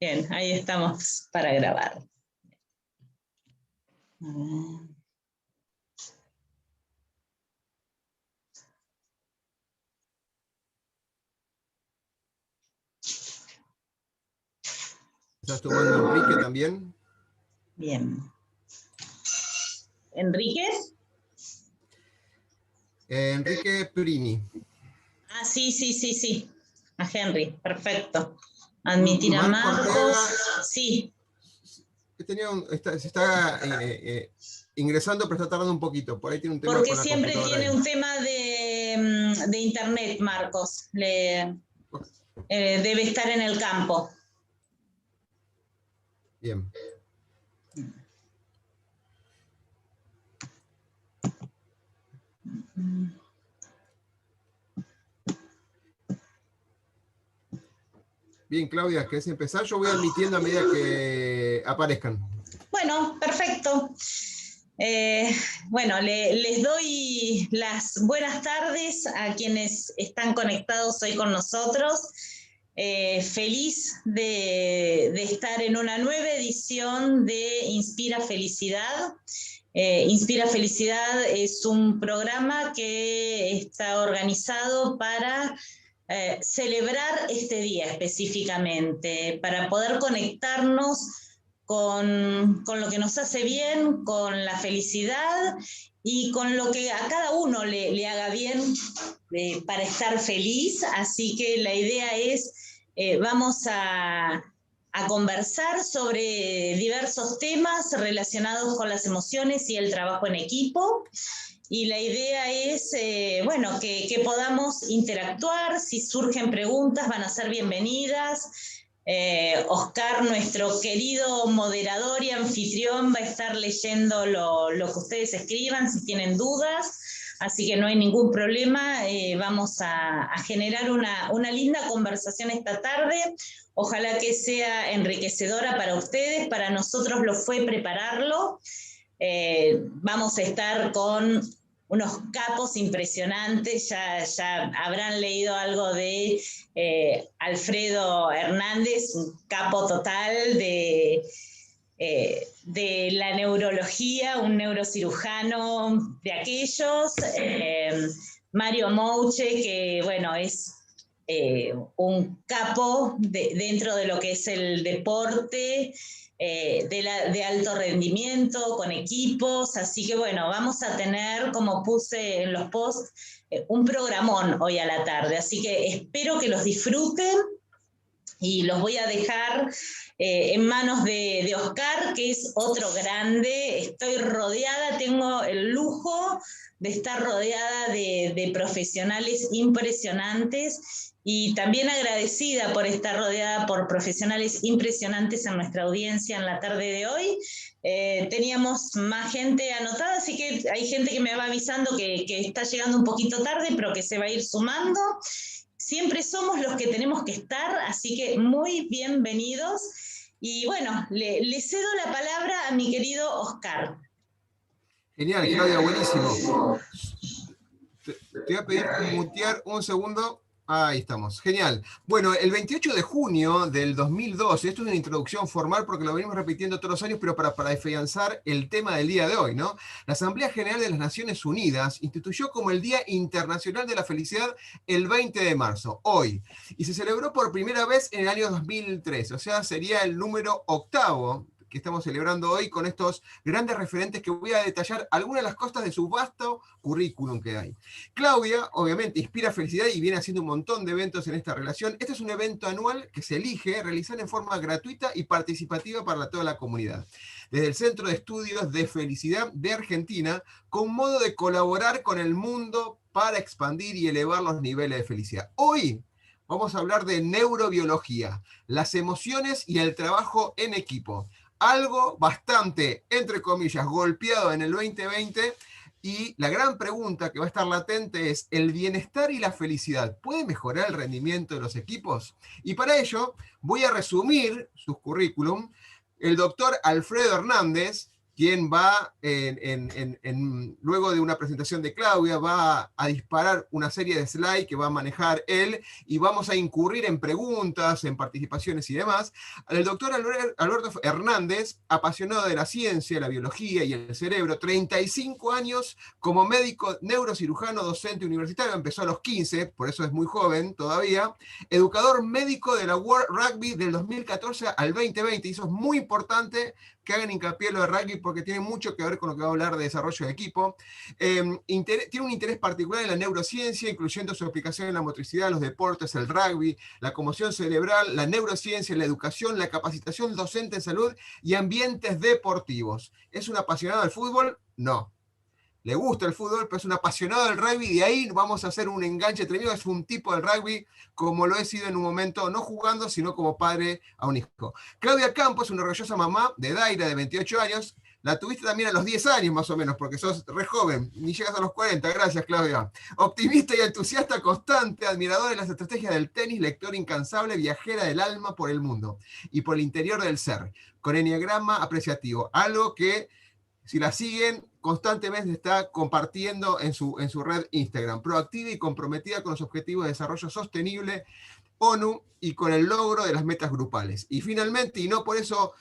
Bien, ahí estamos para grabar. A ver. ¿Estás tomando Enrique también? Bien. ¿Enríquez? Enrique Prini. Ah, sí. A Henry, perfecto. Admitir a Marco Marcos. Ortega, Sí. Se está ingresando, pero está tardando un poquito. Por ahí tiene un tema Porque con la siempre computadora. tiene un tema de internet, Marcos. Debe estar en el campo. Bien. Bien, Claudia, ¿querés empezar? Yo voy admitiendo a medida que aparezcan. Bueno, perfecto. Bueno, les doy las buenas tardes a quienes están conectados hoy con nosotros. Feliz de estar en una nueva edición de Inspira Felicidad. Inspira Felicidad es un programa que está organizado para celebrar este día específicamente, para poder conectarnos con lo que nos hace bien, con la felicidad y con lo que a cada uno le haga bien para estar feliz. Así que la idea es, vamos a conversar sobre diversos temas relacionados con las emociones y el trabajo en equipo. Y la idea es, bueno, que podamos interactuar. Si surgen preguntas, van a ser bienvenidas. Oscar, nuestro querido moderador y anfitrión, va a estar leyendo lo que ustedes escriban si tienen dudas. Así que no hay ningún problema. Vamos a generar una linda conversación esta tarde. Ojalá que sea enriquecedora para ustedes. Para nosotros lo fue prepararlo. Vamos a estar con unos capos impresionantes. Ya habrán leído algo de Alfredo Hernández, un capo total de la neurología, un neurocirujano de aquellos. Mario Mouche, que bueno, es un capo dentro de lo que es el deporte, de alto rendimiento, con equipos. Así que bueno, vamos a tener, como puse en los posts, un programón hoy a la tarde. Así que espero que los disfruten y los voy a dejar en manos de Oscar, que es otro grande. Estoy rodeada, tengo el lujo de estar rodeada de profesionales impresionantes y también agradecida por estar rodeada por profesionales impresionantes en nuestra audiencia en la tarde de hoy. Teníamos más gente anotada, así que hay gente que me va avisando que está llegando un poquito tarde, pero que se va a ir sumando. Siempre somos los que tenemos que estar, así que muy bienvenidos. Y bueno, le cedo la palabra a mi querido Oscar. Genial, Claudia, buenísimo. Te voy a pedir mutear un segundo. Ahí estamos, genial. Bueno, el 28 de junio del 2012, esto es una introducción formal porque lo venimos repitiendo todos los años, pero para afianzar el tema del día de hoy, ¿no? La Asamblea General de las Naciones Unidas instituyó como el Día Internacional de la Felicidad el 20 de marzo, hoy, y se celebró por primera vez en el año 2013, o sea, sería el número 8º que estamos celebrando hoy con estos grandes referentes que voy a detallar algunas de las cosas de su vasto currículum que hay. Claudia, obviamente, inspira felicidad y viene haciendo un montón de eventos en esta relación. Este es un evento anual que se elige realizar en forma gratuita y participativa para toda la comunidad. Desde el Centro de Estudios de Felicidad de Argentina, con modo de colaborar con el mundo para expandir y elevar los niveles de felicidad. Hoy vamos a hablar de neurobiología, las emociones y el trabajo en equipo. Algo bastante, entre comillas, golpeado en el 2020, y la gran pregunta que va a estar latente es, ¿el bienestar y la felicidad puede mejorar el rendimiento de los equipos? Y para ello voy a resumir sus currículum. El doctor Alfredo Hernández, quien va, luego de una presentación de Claudia, va a disparar una serie de slides que va a manejar él, y vamos a incurrir en preguntas, en participaciones y demás. El doctor Alberto Hernández, apasionado de la ciencia, la biología y el cerebro, 35 años como médico neurocirujano, docente universitario, empezó a los 15, por eso es muy joven todavía, educador médico de la World Rugby del 2014 al 2020, y eso es muy importante que hagan hincapié en lo de rugby porque tiene mucho que ver con lo que va a hablar de desarrollo de equipo. Tiene un interés particular en la neurociencia, incluyendo su aplicación en la motricidad, los deportes, el rugby, la conmoción cerebral, la neurociencia, la educación, la capacitación docente en salud y ambientes deportivos. ¿Es un apasionado del fútbol? No. Le gusta el fútbol, pero es un apasionado del rugby, y de ahí vamos a hacer un enganche tremendo. Es un tipo del rugby como lo he sido en un momento, no jugando, sino como padre a un hijo. Claudia Campos, una orgullosa mamá de Daira, de 28 años. La tuviste también a los 10 años más o menos, porque sos re joven, ni llegas a los 40. Gracias, Claudia. Optimista y entusiasta constante, admiradora de las estrategias del tenis, lectora incansable, viajera del alma por el mundo y por el interior del ser, con enneagrama apreciativo, algo que, si la siguen, constantemente está compartiendo en su red Instagram. Proactiva y comprometida con los Objetivos de Desarrollo Sostenible, ONU, y con el logro de las metas grupales. Y finalmente, y no por eso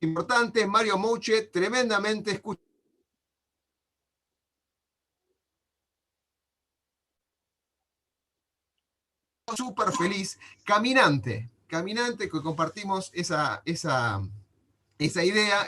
importante, Mario Mouche, tremendamente súper feliz, caminante, que compartimos esa idea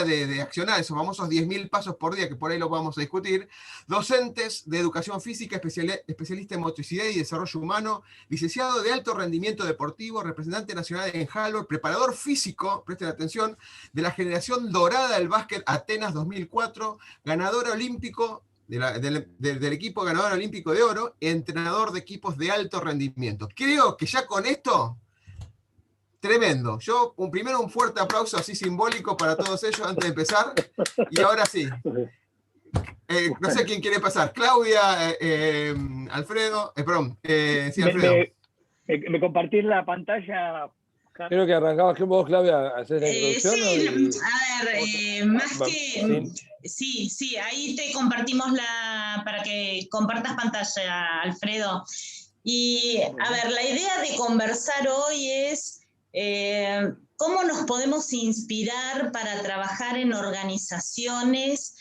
de accionar, esos famosos 10.000 pasos por día, que por ahí lo vamos a discutir. Docentes de educación física, especialista en motricidad y desarrollo humano, licenciado de alto rendimiento deportivo, representante nacional en handball, preparador físico, presten atención, de la generación dorada del básquet Atenas 2004, ganador olímpico, del equipo ganador olímpico de oro, entrenador de equipos de alto rendimiento. Creo que ya con esto, tremendo. Yo, primero un fuerte aplauso así simbólico para todos ellos antes de empezar. Y ahora sí. No sé quién quiere pasar. Claudia, Alfredo. Perdón. Sí, Alfredo. ¿Me compartís la pantalla? Creo que arrancabas que vos, Claudia, hacer la introducción. Sí, a ver, más que... Sí, ahí te compartimos para que compartas pantalla, Alfredo. Y, a ver, la idea de conversar hoy es cómo nos podemos inspirar para trabajar en organizaciones.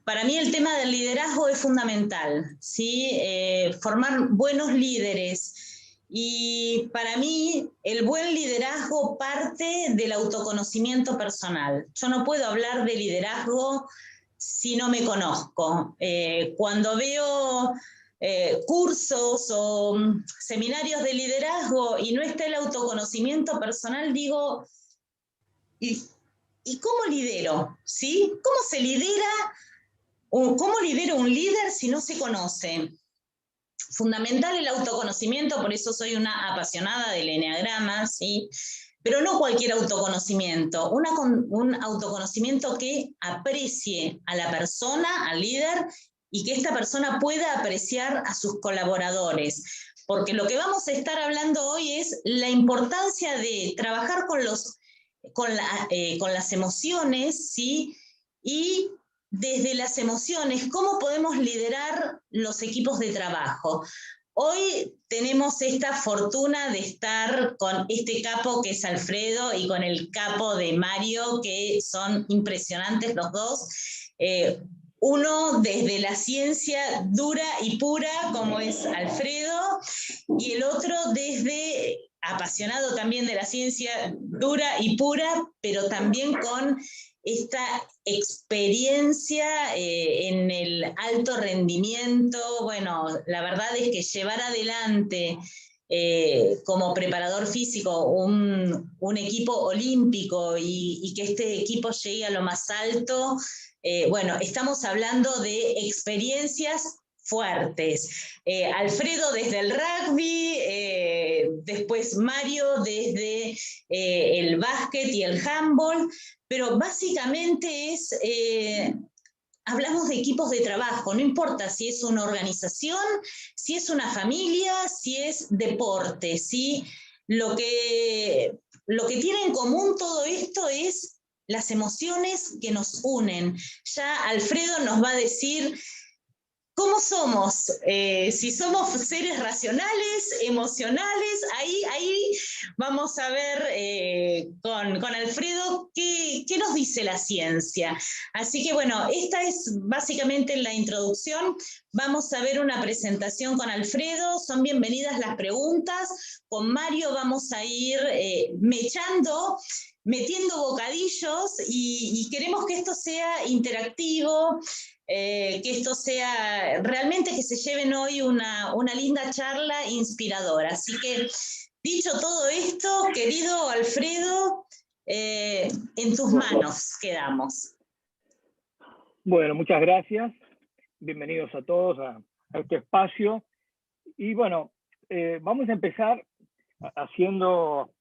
Para mí el tema del liderazgo es fundamental, ¿sí? Formar buenos líderes. Y para mí el buen liderazgo parte del autoconocimiento personal. Yo no puedo hablar de liderazgo si no me conozco. Cuando veo cursos o seminarios de liderazgo y no está el autoconocimiento personal, digo, ¿y cómo lidero? ¿Sí? ¿Cómo se lidera? ¿Cómo lidera un líder si no se conoce? Fundamental el autoconocimiento, por eso soy una apasionada del enneagrama, ¿sí? Pero no cualquier autoconocimiento, un autoconocimiento que aprecie a la persona, al líder, y que esta persona pueda apreciar a sus colaboradores. Porque lo que vamos a estar hablando hoy es la importancia de trabajar con las emociones, ¿sí? Y desde las emociones, ¿cómo podemos liderar los equipos de trabajo? Hoy tenemos esta fortuna de estar con este capo que es Alfredo y con el capo de Mario, que son impresionantes los dos. Uno desde la ciencia dura y pura, como es Alfredo, y el otro desde apasionado también de la ciencia dura y pura, pero también con esta experiencia en el alto rendimiento. Bueno, la verdad es que llevar adelante como preparador físico un equipo olímpico y que este equipo llegue a lo más alto, bueno, estamos hablando de experiencias fuertes. Alfredo desde el rugby, después Mario desde el básquet y el handball, pero básicamente hablamos de equipos de trabajo, no importa si es una organización, si es una familia, si es deporte, ¿sí? Lo que tiene en común todo esto es las emociones que nos unen. Ya Alfredo nos va a decir cómo somos, si somos seres racionales, emocionales. Ahí vamos a ver con Alfredo qué nos dice la ciencia. Así que bueno, esta es básicamente la introducción. Vamos a ver una presentación con Alfredo, son bienvenidas las preguntas. Con Mario vamos a ir metiendo bocadillos y queremos que esto sea interactivo, que esto sea realmente que se lleven hoy una linda charla inspiradora. Así que, dicho todo esto, querido Alfredo, en tus manos quedamos. Bueno, muchas gracias. Bienvenidos a todos a este espacio. Y bueno, vamos a empezar haciendo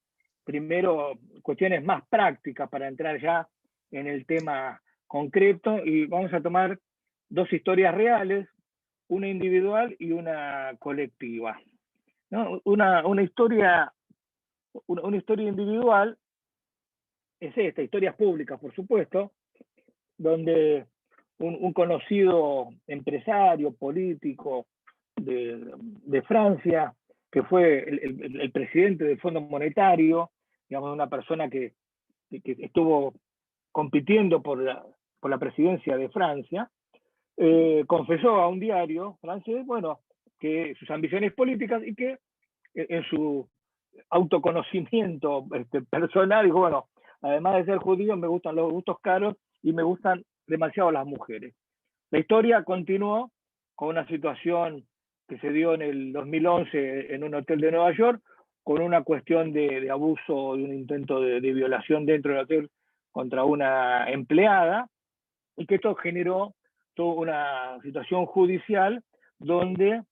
primero cuestiones más prácticas para entrar ya en el tema concreto, y vamos a tomar dos historias reales, una individual y una colectiva, ¿no? Una historia individual es esta, historias públicas, por supuesto, donde un conocido empresario político de Francia, que fue el presidente del Fondo Monetario, digamos, una persona que estuvo compitiendo por la presidencia de Francia, confesó a un diario francés, bueno, que sus ambiciones políticas, y que en su autoconocimiento personal dijo, bueno, además de ser judío, me gustan los gustos caros y me gustan demasiado las mujeres. La historia continuó con una situación que se dio en el 2011 en un hotel de Nueva York, con una cuestión de abuso, de un intento de violación dentro del hotel contra una empleada, y que esto generó toda una situación judicial donde,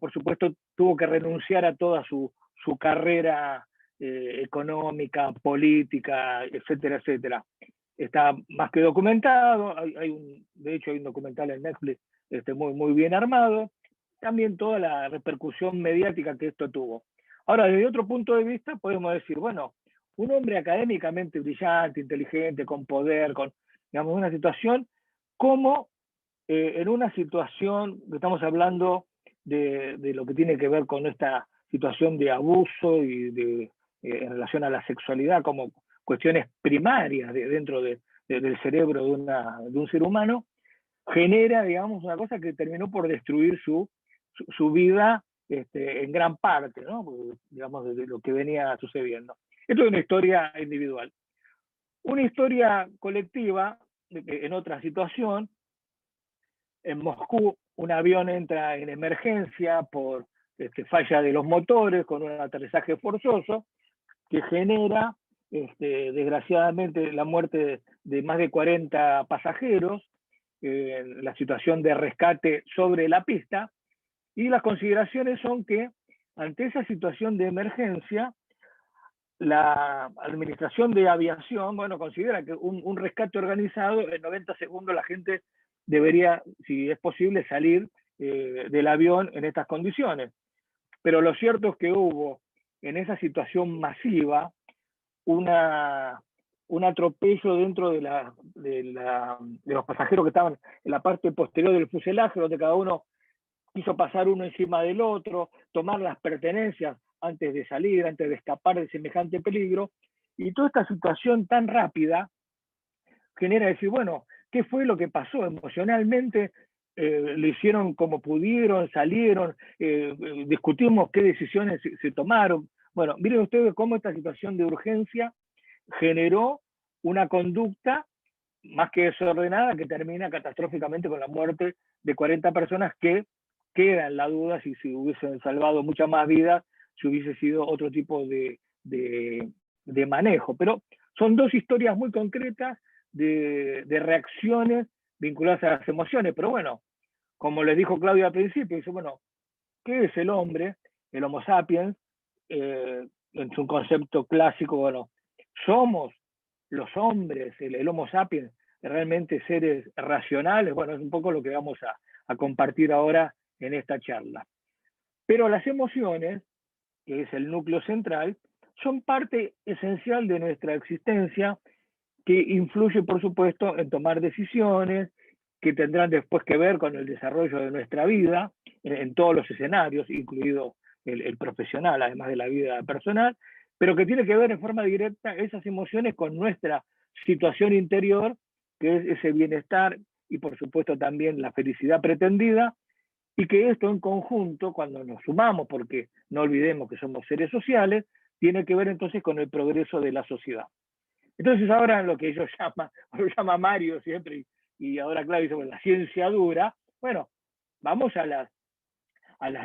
por supuesto, tuvo que renunciar a toda su carrera económica, política, etcétera, etcétera. Está más que documentado, de hecho hay un documental en Netflix muy, muy bien armado, también toda la repercusión mediática que esto tuvo. Ahora, desde otro punto de vista, podemos decir, bueno, un hombre académicamente brillante, inteligente, con poder, con, digamos, una situación, como en una situación, estamos hablando de lo que tiene que ver con esta situación de abuso y en relación a la sexualidad como cuestiones primarias dentro del cerebro de un ser humano, genera, digamos, una cosa que terminó por destruir su vida en gran parte, ¿no? Digamos, de lo que venía sucediendo. Esto es una historia individual. Una historia colectiva, en otra situación, en Moscú, un avión entra en emergencia por falla de los motores con un aterrizaje forzoso que genera, desgraciadamente, la muerte de más de 40 pasajeros, la situación de rescate sobre la pista, y las consideraciones son que ante esa situación de emergencia, la Administración de Aviación, bueno, considera que un rescate organizado, en 90 segundos la gente debería, si es posible, salir del avión en estas condiciones. Pero lo cierto es que hubo en esa situación masiva un atropello dentro de los pasajeros que estaban en la parte posterior del fuselaje, donde cada uno quiso pasar uno encima del otro, tomar las pertenencias antes de salir, antes de escapar de semejante peligro. Y toda esta situación tan rápida genera decir, bueno, ¿qué fue lo que pasó emocionalmente? Lo hicieron como pudieron, salieron, discutimos qué decisiones se tomaron. Bueno, miren ustedes cómo esta situación de urgencia generó una conducta más que desordenada que termina catastróficamente con la muerte de 40 personas, que queda en la duda si se hubiesen salvado muchas más vidas si hubiese sido otro tipo de manejo. Pero son dos historias muy concretas de reacciones vinculadas a las emociones. Pero bueno, como les dijo Claudia al principio, dice, bueno, ¿qué es el hombre? El Homo sapiens, en su concepto clásico, bueno, somos los hombres, el Homo sapiens, realmente seres racionales. Bueno, es un poco lo que vamos a compartir ahora en esta charla. Pero las emociones, que es el núcleo central, son parte esencial de nuestra existencia, que influye, por supuesto, en tomar decisiones que tendrán después que ver con el desarrollo de nuestra vida, en todos los escenarios, incluido el profesional, además de la vida personal, pero que tiene que ver en forma directa esas emociones con nuestra situación interior, que es ese bienestar y por supuesto también la felicidad pretendida, y que esto en conjunto, cuando nos sumamos, porque no olvidemos que somos seres sociales, tiene que ver entonces con el progreso de la sociedad. Entonces ahora lo que ellos llaman, lo llama Mario siempre, y ahora Claudio dice, la ciencia dura, bueno, vamos a las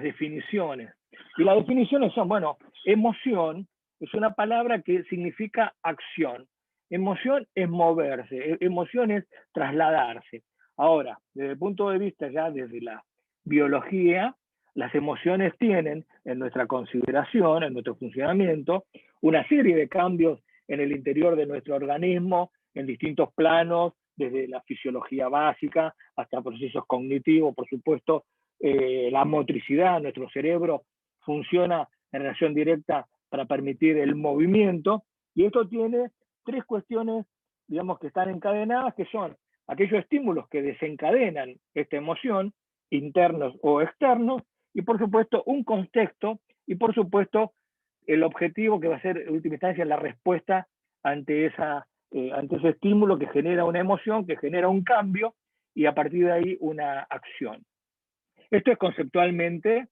definiciones. Y las definiciones son, bueno, emoción es una palabra que significa acción. Emoción es moverse, emoción es trasladarse. Ahora, desde el punto de vista ya desde la biología, las emociones tienen en nuestra consideración, en nuestro funcionamiento, una serie de cambios en el interior de nuestro organismo, en distintos planos, desde la fisiología básica hasta procesos cognitivos, por supuesto, la motricidad, nuestro cerebro funciona en relación directa para permitir el movimiento, y esto tiene tres cuestiones, digamos, que están encadenadas, que son aquellos estímulos que desencadenan esta emoción, internos o externos, y por supuesto un contexto, y por supuesto el objetivo que va a ser en última instancia la respuesta ante ese estímulo que genera una emoción, que genera un cambio, y a partir de ahí una acción. Esto es conceptualmente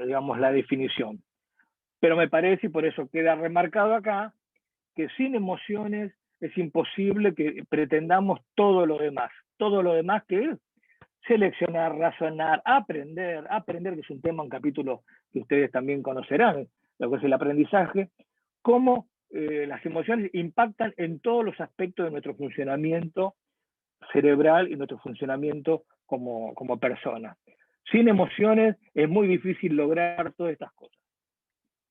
digamos, la definición. Pero me parece, y por eso queda remarcado acá, que sin emociones es imposible que pretendamos todo lo demás que es seleccionar, razonar, aprender, que es un tema, un capítulo que ustedes también conocerán, lo que es el aprendizaje, cómo las emociones impactan en todos los aspectos de nuestro funcionamiento cerebral y nuestro funcionamiento como persona. Sin emociones es muy difícil lograr todas estas cosas.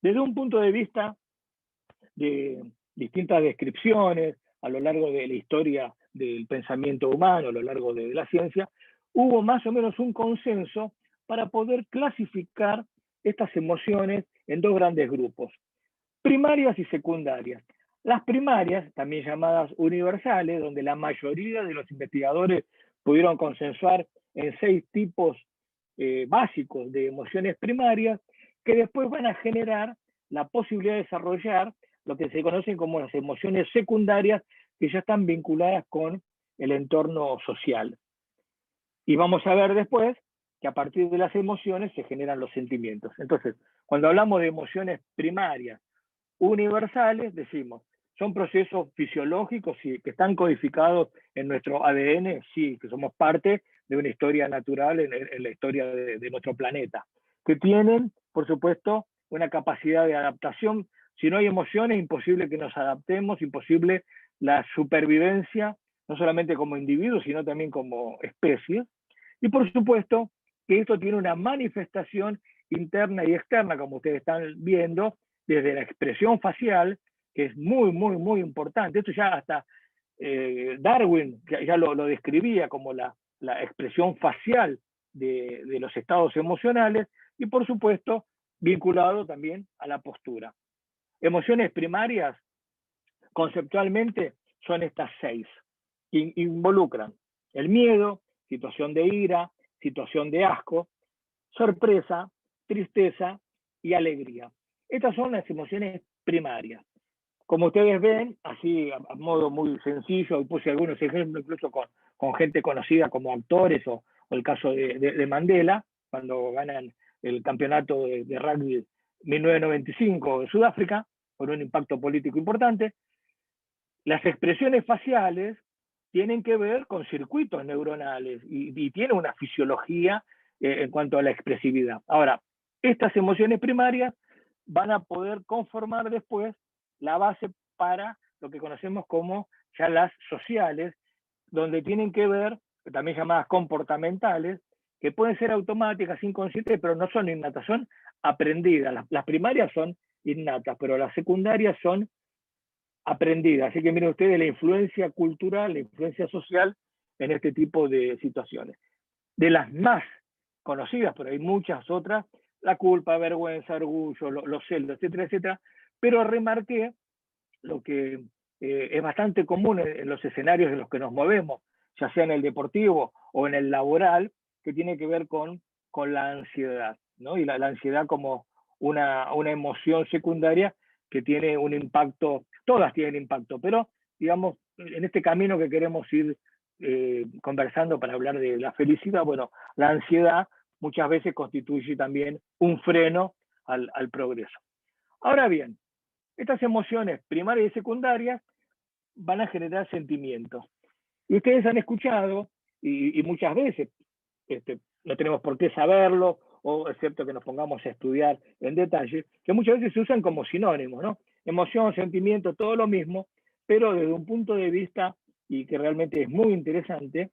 Desde un punto de vista de distintas descripciones a lo largo de la historia del pensamiento humano, a lo largo de la ciencia, hubo más o menos un consenso para poder clasificar estas emociones en dos grandes grupos, primarias y secundarias. Las primarias, también llamadas universales, donde la mayoría de los investigadores pudieron consensuar en 6 tipos básicos de emociones primarias, que después van a generar la posibilidad de desarrollar lo que se conocen como las emociones secundarias, que ya están vinculadas con el entorno social. Y vamos a ver después que a partir de las emociones se generan los sentimientos. Entonces, cuando hablamos de emociones primarias, universales, decimos, son procesos fisiológicos que están codificados en nuestro ADN, sí, que somos parte de una historia natural en la historia de nuestro planeta, que tienen, por supuesto, una capacidad de adaptación. Si no hay emociones, es imposible que nos adaptemos, imposible la supervivencia, no solamente como individuos, sino también como especie. Y por supuesto que esto tiene una manifestación interna y externa, como ustedes están viendo, desde la expresión facial, que es muy, muy, muy importante. Esto ya hasta Darwin ya lo describía como la expresión facial de los estados emocionales, y por supuesto vinculado también a la postura. Emociones primarias, conceptualmente, son estas 6, que involucran el miedo, situación de ira, situación de asco, sorpresa, tristeza y alegría. Estas son las emociones primarias. Como ustedes ven, así a modo muy sencillo, y puse algunos ejemplos incluso con gente conocida como actores, o el caso de Mandela, cuando ganan el campeonato de rugby 1995 en Sudáfrica, con un impacto político importante. Las expresiones faciales tienen que ver con circuitos neuronales y tienen una fisiología en cuanto a la expresividad. Ahora, estas emociones primarias van a poder conformar después la base para lo que conocemos como ya las sociales, donde tienen que ver, también llamadas comportamentales, que pueden ser automáticas, inconscientes, pero no son innatas, son aprendidas. Las primarias son innatas, pero las secundarias son aprendidas. Así que miren ustedes la influencia cultural, la influencia social en este tipo de situaciones. De las más conocidas, pero hay muchas otras, la culpa, vergüenza, orgullo, los celos, etcétera, etcétera, pero remarqué lo que es bastante común en los escenarios en los que nos movemos, ya sea en el deportivo o en el laboral, que tiene que ver con la ansiedad, ¿no? Y la ansiedad como una emoción secundaria que tiene un impacto, todas tienen impacto, pero digamos, en este camino que queremos ir conversando para hablar de la felicidad, bueno, la ansiedad muchas veces constituye también un freno al progreso. Ahora bien, estas emociones primarias y secundarias van a generar sentimientos. Y ustedes han escuchado, y muchas veces, no tenemos por qué saberlo, o excepto que nos pongamos a estudiar en detalle, que muchas veces se usan como sinónimos, ¿no? Emoción, sentimiento, todo lo mismo, pero desde un punto de vista, y que realmente es muy interesante,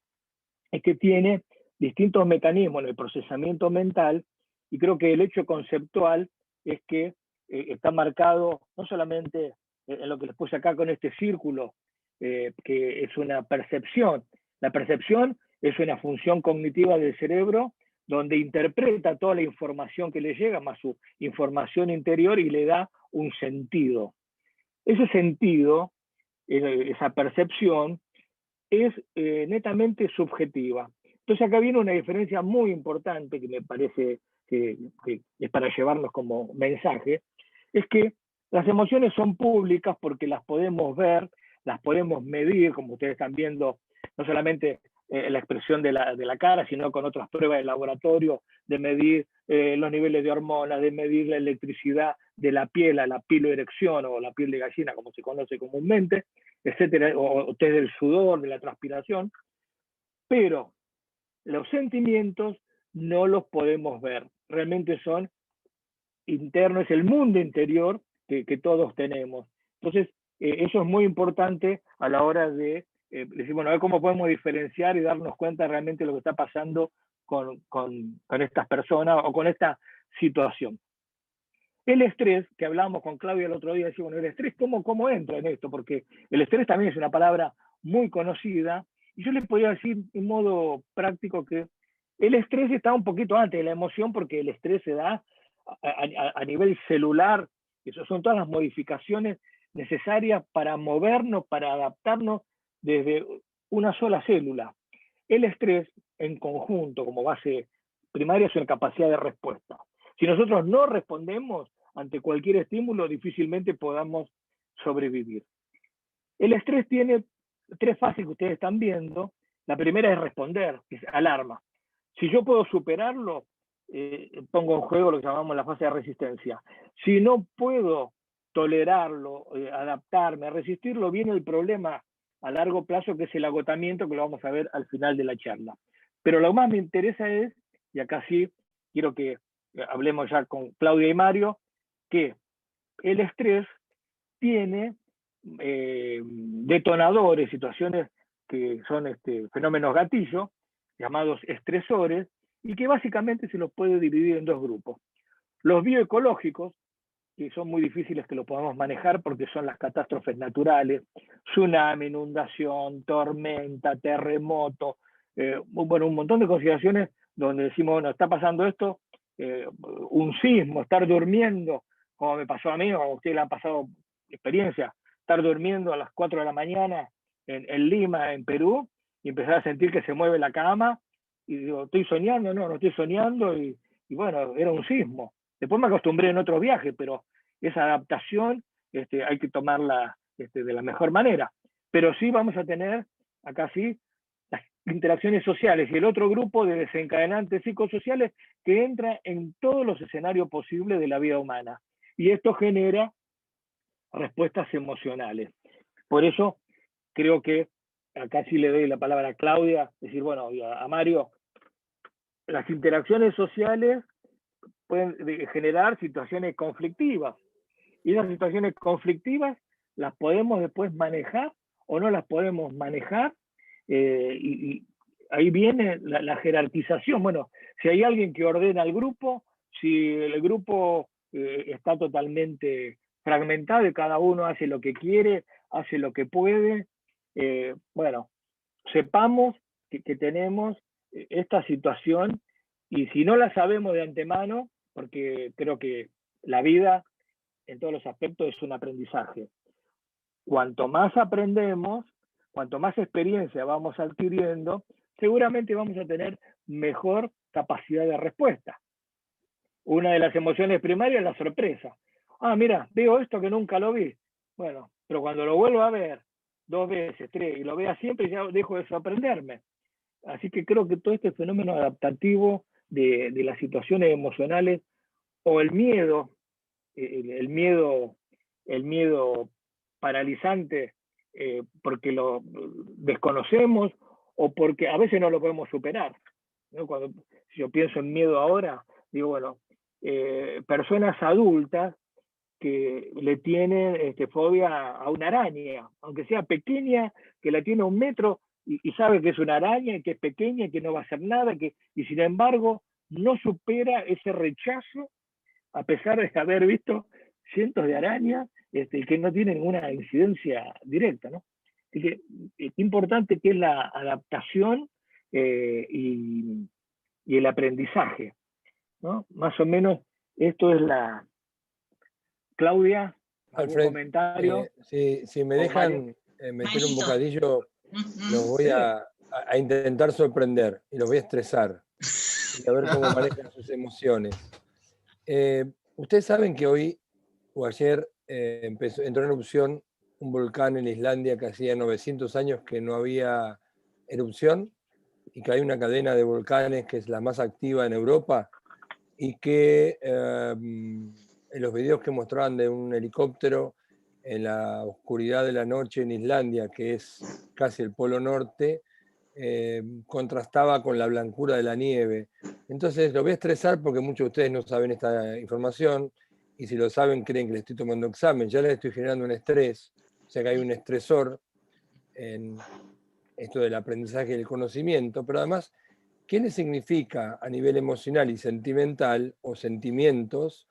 es que tiene distintos mecanismos en el procesamiento mental, y creo que el hecho conceptual es que está marcado no solamente en lo que les puse acá con este círculo, que es una percepción. La percepción es una función cognitiva del cerebro donde interpreta toda la información que le llega, más su información interior, y le da un sentido. Ese sentido, esa percepción, es netamente subjetiva. Entonces acá viene una diferencia muy importante que me parece que es para llevarnos como mensaje, es que las emociones son públicas porque las podemos ver, las podemos medir, como ustedes están viendo, no solamente la expresión de la cara, sino con otras pruebas de laboratorio, de medir los niveles de hormonas, de medir la electricidad de la piel a la piloerección o la piel de gallina, como se conoce comúnmente, etcétera, o test del sudor, de la transpiración, pero los sentimientos no los podemos ver, realmente son internos, es el mundo interior que todos tenemos. Entonces, eso es muy importante a la hora de decir, bueno, a ver cómo podemos diferenciar y darnos cuenta realmente de lo que está pasando con estas personas o con esta situación. El estrés, que hablábamos con Claudia el otro día, decía, bueno, el estrés, ¿cómo entra en esto? Porque el estrés también es una palabra muy conocida, y yo les podría decir en modo práctico que el estrés está un poquito antes de la emoción, porque el estrés se da a nivel celular, eso son todas las modificaciones necesarias para movernos, para adaptarnos desde una sola célula. El estrés en conjunto, como base primaria, es una capacidad de respuesta. Si nosotros no respondemos ante cualquier estímulo, difícilmente podamos sobrevivir. El estrés tiene 3 fases que ustedes están viendo. La primera es responder, es alarma. Si yo puedo superarlo, pongo en juego lo que llamamos la fase de resistencia. Si no puedo tolerarlo, adaptarme, resistirlo, viene el problema a largo plazo, que es el agotamiento, que lo vamos a ver al final de la charla. Pero lo más me interesa es, y acá sí quiero que hablemos ya con Claudia y Mario, que el estrés tiene detonadores, situaciones que son fenómenos gatillo, llamados estresores, y que básicamente se los puede dividir en 2 grupos. Los bioecológicos, que son muy difíciles que lo podamos manejar porque son las catástrofes naturales, tsunami, inundación, tormenta, terremoto, bueno, un montón de consideraciones donde decimos, bueno, está pasando esto, un sismo, estar durmiendo, como me pasó a mí, o a usted le han pasado experiencia, estar durmiendo a las 4 de la mañana en Lima, en Perú, y empezar a sentir que se mueve la cama, y digo, ¿estoy soñando? No estoy soñando, y bueno, era un sismo. Después me acostumbré en otros viajes, pero esa adaptación hay que tomarla de la mejor manera. Pero sí vamos a tener, acá sí, las interacciones sociales y el otro grupo de desencadenantes psicosociales que entra en todos los escenarios posibles de la vida humana. Y esto genera respuestas emocionales. Por eso creo que acá sí le doy la palabra a Claudia, decir, bueno, a Mario, las interacciones sociales pueden generar situaciones conflictivas. Y esas situaciones conflictivas las podemos después manejar o no las podemos manejar. Y ahí viene la jerarquización. Bueno, si hay alguien que ordena al grupo, si el grupo está totalmente fragmentado y cada uno hace lo que quiere, hace lo que puede, bueno, sepamos que tenemos esta situación, y si no la sabemos de antemano, porque creo que la vida en todos los aspectos es un aprendizaje. cuanto más aprendemos, cuanto más experiencia vamos adquiriendo, seguramente vamos a tener mejor capacidad de respuesta. Una de las emociones primarias es la sorpresa. Ah, mira, veo esto que nunca lo vi. Bueno, pero cuando lo vuelvo a ver 2 veces, 3, y lo vea siempre, ya dejo de sorprenderme. Así que creo que todo este fenómeno adaptativo de las situaciones emocionales o el miedo paralizante, porque lo desconocemos o porque a veces no lo podemos superar, ¿no? Si yo pienso en miedo ahora, digo, bueno, personas adultas que le tienen fobia a una araña, aunque sea pequeña, que la tiene a 1 metro y sabe que es una araña, que es pequeña, que no va a hacer nada, y sin embargo no supera ese rechazo a pesar de haber visto cientos de arañas que no tienen ninguna incidencia directa, ¿no? Así que es importante que es la adaptación y el aprendizaje, ¿no? Más o menos esto es la... Claudia, ¿algún Alfred, comentario? si me dejan meter un bocadillo, los voy Sí. a intentar sorprender y los voy a estresar y a ver cómo manejan sus emociones. Ustedes saben que hoy o ayer entró en erupción un volcán en Islandia que hacía 900 años que no había erupción y que hay una cadena de volcanes que es la más activa en Europa y que en los videos que mostraban de un helicóptero en la oscuridad de la noche en Islandia, que es casi el Polo Norte, contrastaba con la blancura de la nieve. Entonces lo voy a estresar porque muchos de ustedes no saben esta información y si lo saben creen que le estoy tomando examen. Ya les estoy generando un estrés, o sea que hay un estresor en esto del aprendizaje y el conocimiento, pero además, ¿qué le significa a nivel emocional y sentimental o sentimientos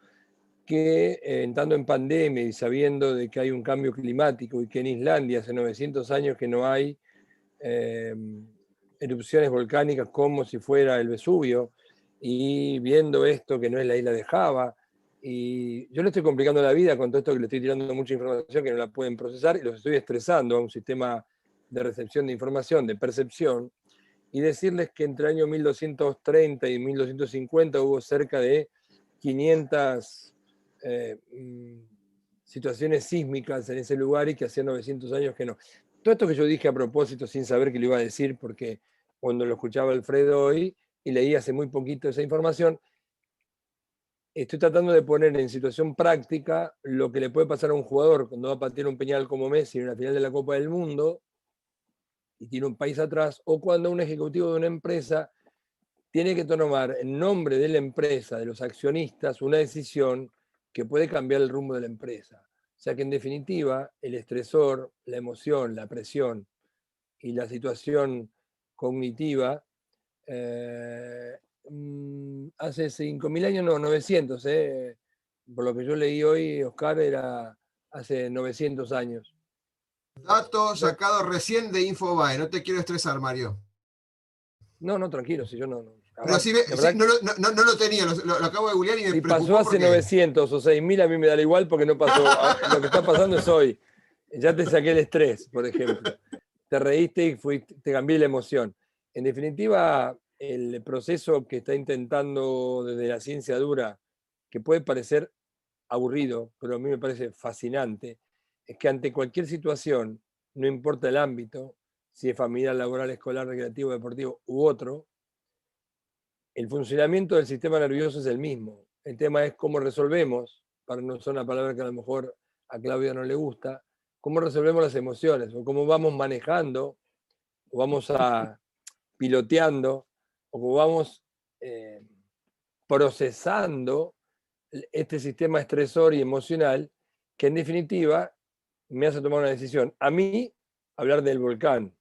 que entrando en pandemia y sabiendo de que hay un cambio climático y que en Islandia hace 900 años que no hay erupciones volcánicas como si fuera el Vesubio, y viendo esto que no es la isla de Java, y yo le estoy complicando la vida con todo esto que le estoy tirando mucha información que no la pueden procesar y los estoy estresando a un sistema de recepción de información, de percepción, y decirles que entre el año 1230 y 1250 hubo cerca de 500 situaciones sísmicas en ese lugar y que hacía 900 años que no. Todo esto que yo dije a propósito sin saber que lo iba a decir, porque cuando lo escuchaba Alfredo hoy y leí hace muy poquito esa información, estoy tratando de poner en situación práctica lo que le puede pasar a un jugador cuando va a patear un penal como Messi en la final de la Copa del Mundo y tiene un país atrás, o cuando un ejecutivo de una empresa tiene que tomar en nombre de la empresa, de los accionistas, una decisión que puede cambiar el rumbo de la empresa. O sea que en definitiva, el estresor, la emoción, la presión y la situación cognitiva, hace 5.000 años, no, 900, por lo que yo leí hoy, Oscar, era hace 900 años. Dato sacado recién de Infobae, no te quiero estresar, Mario. No, tranquilo, si yo no. Pero sí, no lo tenía, lo acabo de googlear y me si preocupó pasó hace porque... 900 o 6.000, a mí me da igual porque no pasó. Lo que está pasando es hoy. Ya te saqué el estrés, por ejemplo. Te reíste y te cambié la emoción. En definitiva, el proceso que está intentando desde la ciencia dura, que puede parecer aburrido, pero a mí me parece fascinante, es que ante cualquier situación, no importa el ámbito, si es familiar, laboral, escolar, recreativo, deportivo u otro, el funcionamiento del sistema nervioso es el mismo. El tema es cómo resolvemos, para no usar una palabra que a lo mejor a Claudia no le gusta, cómo resolvemos las emociones, o cómo vamos manejando, o vamos piloteando, o cómo vamos procesando este sistema estresor y emocional que en definitiva me hace tomar una decisión. A mí, hablar del volcán.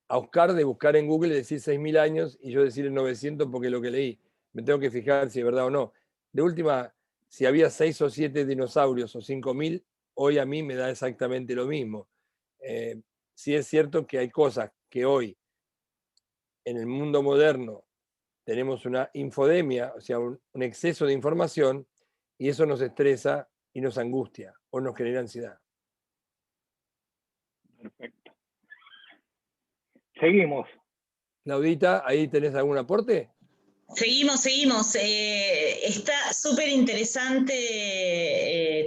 A Oscar de buscar en Google y decir 6.000 años y yo decir 900 porque es lo que leí. Me tengo que fijar si es verdad o no. De última, si había 6 o 7 dinosaurios o 5.000, hoy a mí me da exactamente lo mismo. Sí es cierto que hay cosas que hoy en el mundo moderno tenemos una infodemia, o sea, un exceso de información, y eso nos estresa y nos angustia o nos genera ansiedad. Perfecto. Seguimos. Claudita, ¿ahí tenés algún aporte? Seguimos. Está súper interesante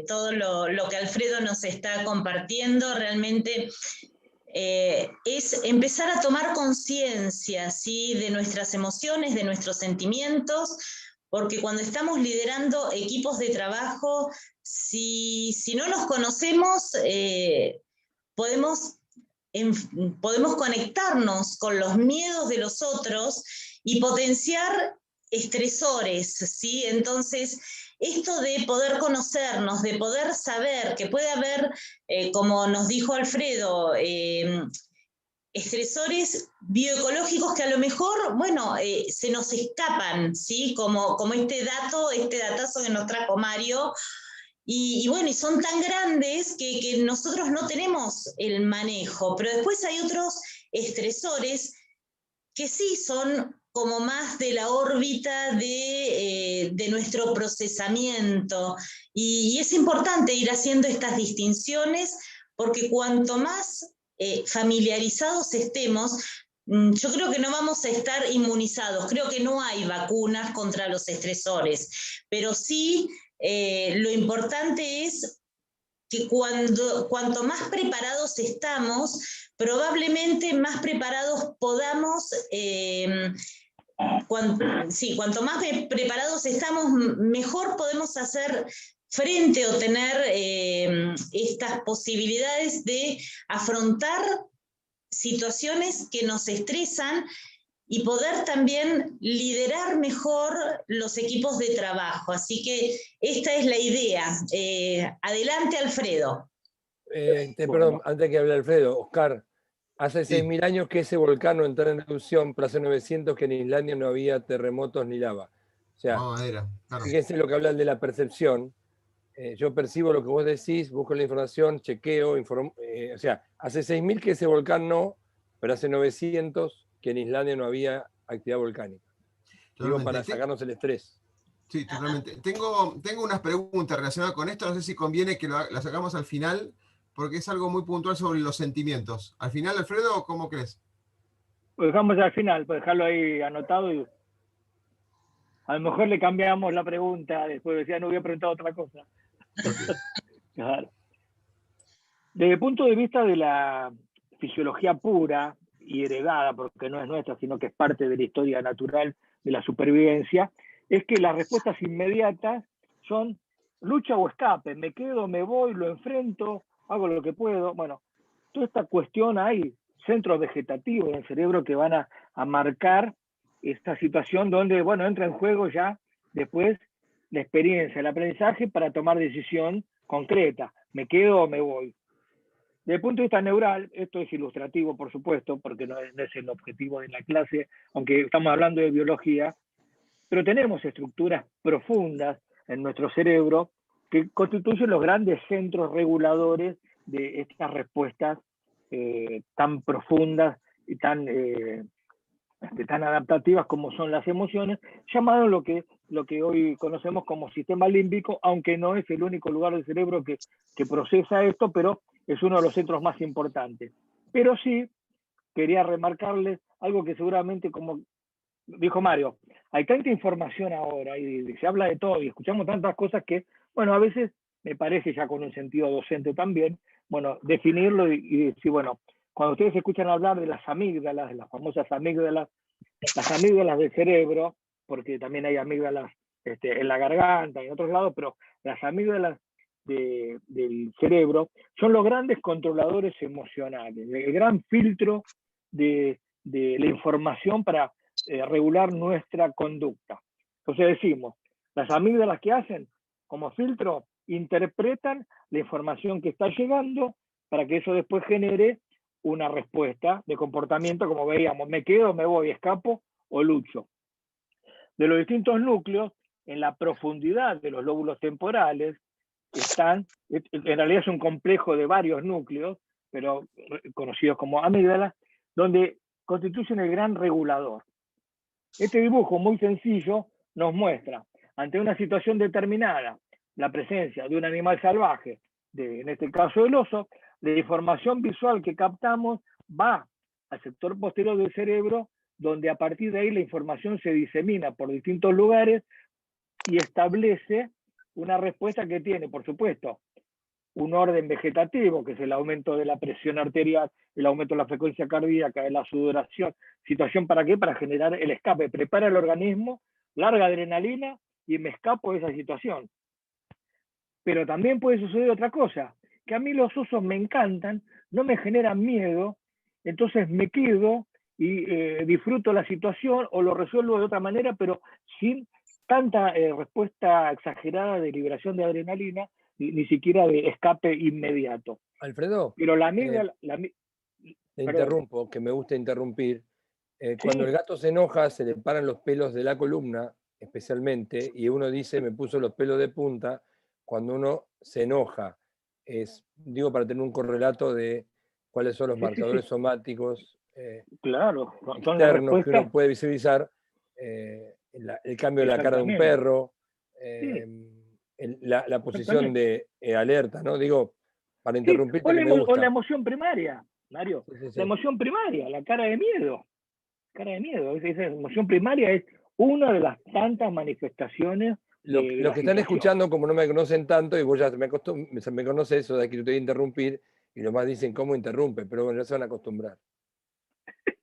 todo lo que Alfredo nos está compartiendo. Realmente es empezar a tomar conciencia, ¿sí?, de nuestras emociones, de nuestros sentimientos, porque cuando estamos liderando equipos de trabajo, si no nos conocemos, podemos conectarnos con los miedos de los otros y potenciar estresores, ¿sí? Entonces, esto de poder conocernos, de poder saber que puede haber, como nos dijo Alfredo, estresores bioecológicos que a lo mejor, bueno, se nos escapan, ¿sí? Como este datazo que nos trajo Mario. Y bueno, y son tan grandes que nosotros no tenemos el manejo, pero después hay otros estresores que sí son como más de la órbita de nuestro procesamiento. Y es importante ir haciendo estas distinciones porque cuanto más familiarizados estemos, yo creo que no vamos a estar inmunizados. Creo que no hay vacunas contra los estresores, pero sí lo importante es que cuanto más preparados estamos, probablemente más preparados podamos, cuanto más preparados estamos, mejor podemos hacer frente o tener estas posibilidades de afrontar situaciones que nos estresan y poder también liderar mejor los equipos de trabajo. Así que esta es la idea. Adelante, Alfredo. Perdón, antes que hable Alfredo, Oscar, hace Sí. 6.000 años que ese volcán no entró en erupción, pero hace 900 que en Islandia no había terremotos ni lava. O sea, Madera, claro. fíjense lo que hablan de la percepción. Yo percibo lo que vos decís, busco la información, chequeo, o sea, hace 6.000 que ese volcán no, pero hace 900 que en Islandia no había actividad volcánica. Digo, para sacarnos el estrés. Sí, totalmente. Tengo unas preguntas relacionadas con esto, no sé si conviene que las sacamos al final, porque es algo muy puntual sobre los sentimientos. ¿Al final, Alfredo, cómo crees? Lo dejamos al final, pues dejarlo ahí anotado y a lo mejor le cambiamos la pregunta, después decía, no hubiera preguntado otra cosa. Okay. Claro. Desde el punto de vista de la fisiología pura y heredada, porque no es nuestra, sino que es parte de la historia natural de la supervivencia, es que las respuestas inmediatas son lucha o escape, me quedo, me voy, lo enfrento, hago lo que puedo. Bueno, toda esta cuestión, hay centros vegetativos en el cerebro que van a marcar esta situación donde, bueno, entra en juego ya después la experiencia, el aprendizaje para tomar decisión concreta, me quedo o me voy. Desde el punto de vista neural, esto es ilustrativo, por supuesto, porque no es el objetivo de la clase, aunque estamos hablando de biología, pero tenemos estructuras profundas en nuestro cerebro que constituyen los grandes centros reguladores de estas respuestas tan profundas y tan adaptativas como son las emociones, llamado lo que hoy conocemos como sistema límbico, aunque no es el único lugar del cerebro que procesa esto, pero es uno de los centros más importantes. Pero sí quería remarcarles algo que seguramente, como dijo Mario, hay tanta información ahora y se habla de todo y escuchamos tantas cosas que, bueno, a veces me parece, ya con un sentido docente también, bueno, definirlo y decir, bueno, cuando ustedes escuchan hablar de las amígdalas, de las famosas amígdalas, las amígdalas del cerebro, porque también hay amígdalas en la garganta y en otros lados, pero las amígdalas del cerebro son los grandes controladores emocionales, el gran filtro de la información para regular nuestra conducta. Entonces decimos, las amígdalas que hacen como filtro interpretan la información que está llegando para que eso después genere una respuesta de comportamiento, como veíamos, me quedo, me voy, escapo o lucho. De los distintos núcleos, en la profundidad de los lóbulos temporales, están, en realidad es un complejo de varios núcleos, pero conocidos como amígdalas, donde constituyen el gran regulador. Este dibujo muy sencillo nos muestra, ante una situación determinada, la presencia de un animal salvaje, en este caso el oso, la información visual que captamos va al sector posterior del cerebro, donde a partir de ahí la información se disemina por distintos lugares y establece una respuesta que tiene, por supuesto, un orden vegetativo, que es el aumento de la presión arterial, el aumento de la frecuencia cardíaca, la sudoración. ¿Situación para qué? Para generar el escape. Prepara el organismo, larga adrenalina y me escapo de esa situación. Pero también puede suceder otra cosa, que a mí los osos me encantan, no me generan miedo, entonces me quedo y disfruto la situación o lo resuelvo de otra manera, pero sin tanta respuesta exagerada de liberación de adrenalina, ni siquiera de escape inmediato. Alfredo, Pero la amígdala... te interrumpo, que me gusta interrumpir. Cuando el gato se enoja, se le paran los pelos de la columna, especialmente, y uno dice, me puso los pelos de punta, cuando uno se enoja. Digo, para tener un correlato de cuáles son los marcadores somáticos claro, externos que uno puede visualizar, el cambio de la cara de un perro, la posición de alerta, ¿no? Digo, para interrumpirte, que me gusta. O la emoción primaria, Mario. La emoción primaria, la cara de miedo. Cara de miedo. Esa emoción primaria es una de las tantas manifestaciones. Los que están escuchando, como no me conocen tanto, y vos ya me conoces eso de que yo te voy a interrumpir, y nomás dicen cómo interrumpe, pero bueno, ya se van a acostumbrar.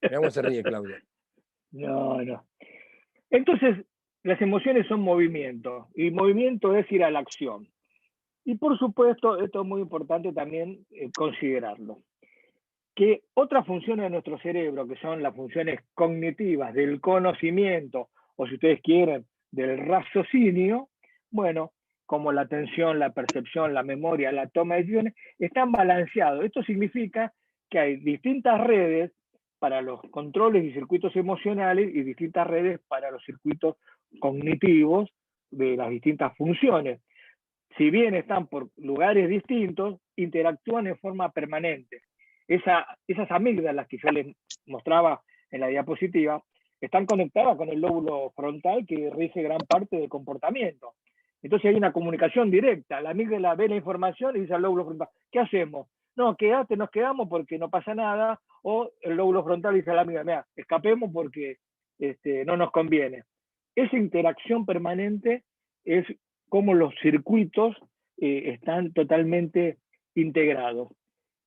Mirá cómo se ríe, Claudia. No. Entonces, las emociones son movimiento, y movimiento es ir a la acción. Y por supuesto, esto es muy importante también considerarlo, que otras funciones de nuestro cerebro, que son las funciones cognitivas del conocimiento, o si ustedes quieren, del raciocinio, bueno, como la atención, la percepción, la memoria, la toma de decisiones, están balanceados. Esto significa que hay distintas redes para los controles y circuitos emocionales y distintas redes para los circuitos cognitivos de las distintas funciones. Si bien están por lugares distintos, interactúan en forma permanente. Esas amígdalas que yo les mostraba en la diapositiva están conectadas con el lóbulo frontal que rige gran parte del comportamiento. Entonces hay una comunicación directa. La amígdala ve la información y dice al lóbulo frontal, ¿qué hacemos? No, quédate, nos quedamos porque no pasa nada. O el lóbulo frontal dice a la amígdala, mira, escapemos porque no nos conviene. Esa interacción permanente es como los circuitos están totalmente integrados.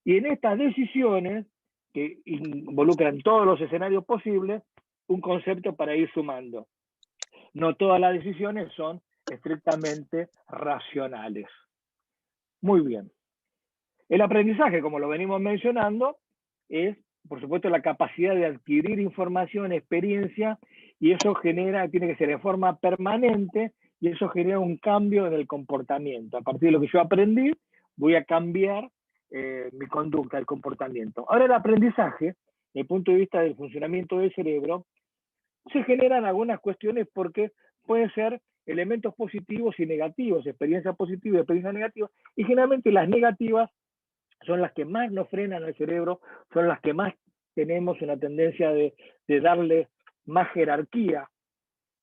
Y en estas decisiones, que involucran todos los escenarios posibles, un concepto para ir sumando. No todas las decisiones son estrictamente racionales. Muy bien. El aprendizaje, como lo venimos mencionando, es, por supuesto, la capacidad de adquirir información, experiencia, y eso tiene que ser de forma permanente, y eso genera un cambio en el comportamiento. A partir de lo que yo aprendí, voy a cambiar mi conducta, el comportamiento. Ahora el aprendizaje, desde el punto de vista del funcionamiento del cerebro, se generan algunas cuestiones porque pueden ser elementos positivos y negativos, experiencias positivas y experiencias negativas, y generalmente las negativas son las que más nos frenan al cerebro, son las que más tenemos una tendencia de darle más jerarquía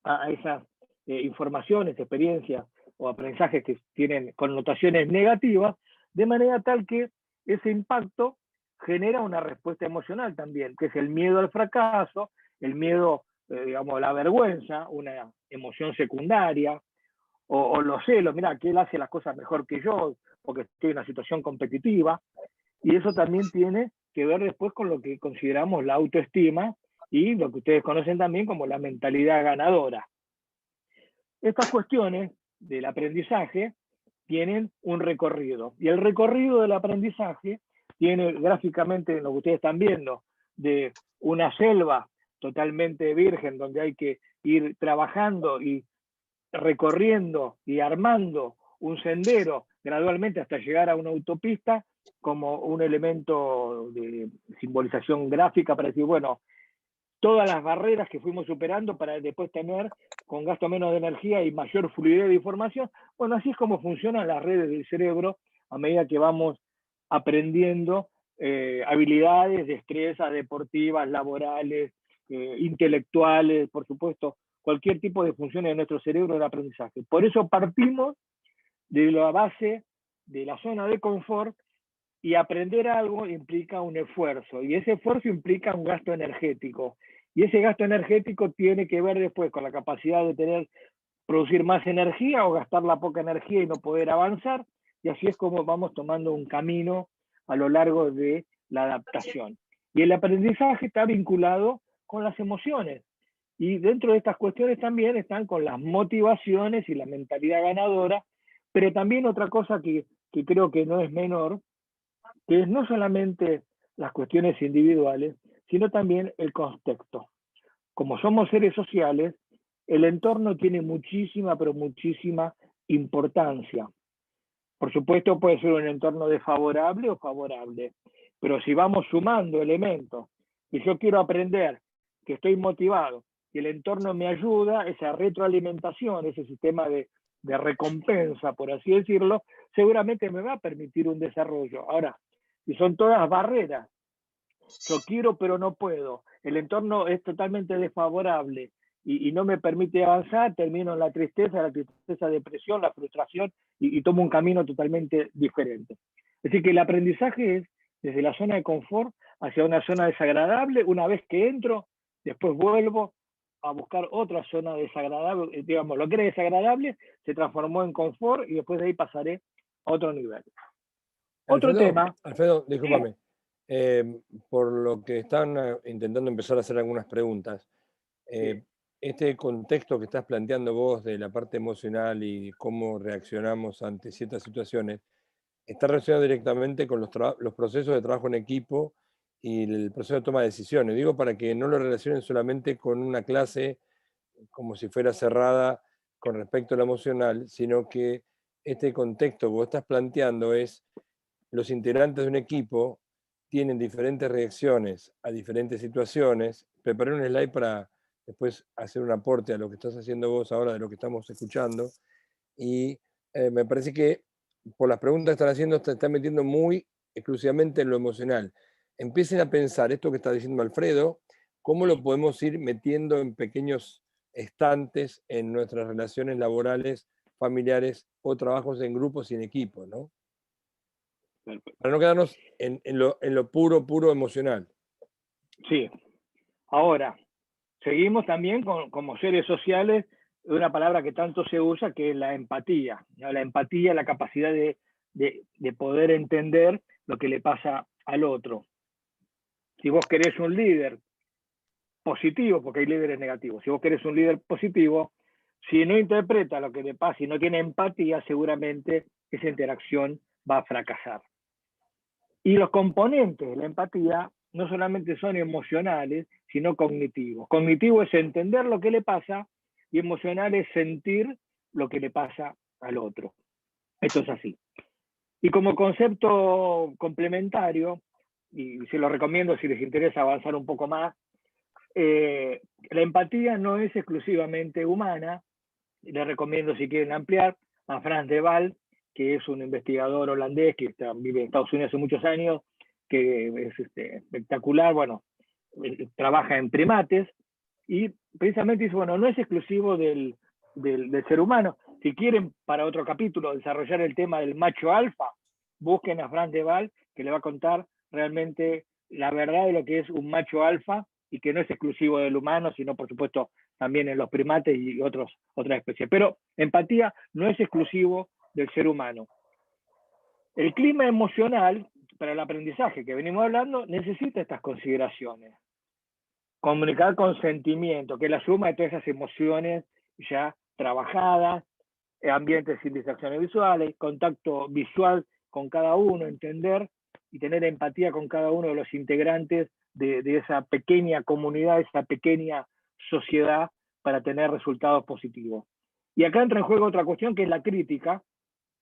a esas informaciones, experiencias o aprendizajes que tienen connotaciones negativas, de manera tal que ese impacto genera una respuesta emocional también, que es el miedo al fracaso, el miedo, digamos, a la vergüenza, una emoción secundaria, o los celos, mira, que él hace las cosas mejor que yo, porque estoy en una situación competitiva, y eso también tiene que ver después con lo que consideramos la autoestima y lo que ustedes conocen también como la mentalidad ganadora. Estas cuestiones del aprendizaje tienen un recorrido, y el recorrido del aprendizaje tiene gráficamente lo que ustedes están viendo, de una selva totalmente virgen, donde hay que ir trabajando y recorriendo y armando un sendero gradualmente hasta llegar a una autopista como un elemento de simbolización gráfica para decir, bueno, todas las barreras que fuimos superando para después tener, con gasto menos de energía y mayor fluidez de información. Bueno, así es como funcionan las redes del cerebro a medida que vamos aprendiendo habilidades, destrezas deportivas, laborales, intelectuales, por supuesto, cualquier tipo de funciones de nuestro cerebro en aprendizaje. Por eso partimos de la base de la zona de confort Y aprender algo implica un esfuerzo, y ese esfuerzo implica un gasto energético. Y ese gasto energético tiene que ver después con la capacidad de producir más energía o gastar la poca energía y no poder avanzar. Y así es como vamos tomando un camino a lo largo de la adaptación. Y el aprendizaje está vinculado con las emociones. Y dentro de estas cuestiones también están con las motivaciones y la mentalidad ganadora, pero también otra cosa que creo que no es menor, que es no solamente las cuestiones individuales, sino también el contexto. Como somos seres sociales, el entorno tiene muchísima, pero muchísima importancia. Por supuesto, puede ser un entorno desfavorable o favorable, pero si vamos sumando elementos, y yo quiero aprender, que estoy motivado, y el entorno me ayuda, esa retroalimentación, ese sistema de recompensa, por así decirlo, seguramente me va a permitir un desarrollo. Ahora, si son todas barreras, yo quiero pero no puedo, el entorno es totalmente desfavorable y no me permite avanzar, termino en la tristeza, depresión, la frustración y tomo un camino totalmente diferente. Así que el aprendizaje es desde la zona de confort hacia una zona desagradable. Una vez que entro, después vuelvo a buscar otra zona desagradable, digamos, lo que era desagradable se transformó en confort y después de ahí pasaré a otro nivel. Otro tema. Alfredo, discúlpame. Por lo que están intentando empezar a hacer algunas preguntas, este contexto que estás planteando vos de la parte emocional y cómo reaccionamos ante ciertas situaciones, está relacionado directamente con los procesos de trabajo en equipo y el proceso de toma de decisiones. Digo, para que no lo relacionen solamente con una clase como si fuera cerrada con respecto a lo emocional, sino que este contexto que vos estás planteando es los integrantes de un equipo tienen diferentes reacciones a diferentes situaciones. Preparé un slide para después hacer un aporte a lo que estás haciendo vos ahora, de lo que estamos escuchando. Y me parece que por las preguntas que están haciendo, se están metiendo muy exclusivamente en lo emocional. Empiecen a pensar esto que está diciendo Alfredo, cómo lo podemos ir metiendo en pequeños estantes en nuestras relaciones laborales, familiares o trabajos en grupos y en equipos, ¿no? Para no quedarnos en lo puro emocional. Sí. Ahora, seguimos también como seres sociales, una palabra que tanto se usa, que es la empatía, ¿no? La empatía, la capacidad de poder entender lo que le pasa al otro. Si vos querés un líder positivo, porque hay líderes negativos, si vos querés un líder positivo, si no interpreta lo que le pasa y no tiene empatía, seguramente esa interacción va a fracasar. Y los componentes de la empatía no solamente son emocionales, sino cognitivos. Cognitivo es entender lo que le pasa y emocional es sentir lo que le pasa al otro. Esto es así. Y como concepto complementario, y se lo recomiendo si les interesa avanzar un poco más, la empatía no es exclusivamente humana. Les recomiendo, si quieren ampliar, a Frans de Waal, que es un investigador holandés que vive en Estados Unidos hace muchos años, que es espectacular, bueno, trabaja en primates, y precisamente dice, bueno, no es exclusivo del ser humano. Si quieren, para otro capítulo, desarrollar el tema del macho alfa, busquen a Frans de Waal, que le va a contar realmente la verdad de lo que es un macho alfa, y que no es exclusivo del humano, sino por supuesto también en los primates y otras especies. Pero empatía no es exclusivo del ser humano. El clima emocional para el aprendizaje que venimos hablando necesita estas consideraciones. Comunicar con sentimiento, que es la suma de todas esas emociones ya trabajadas, ambientes sin distracciones visuales, contacto visual con cada uno, entender y tener empatía con cada uno de los integrantes de esa pequeña comunidad, esa pequeña sociedad, para tener resultados positivos. Y acá entra en juego otra cuestión, que es la crítica,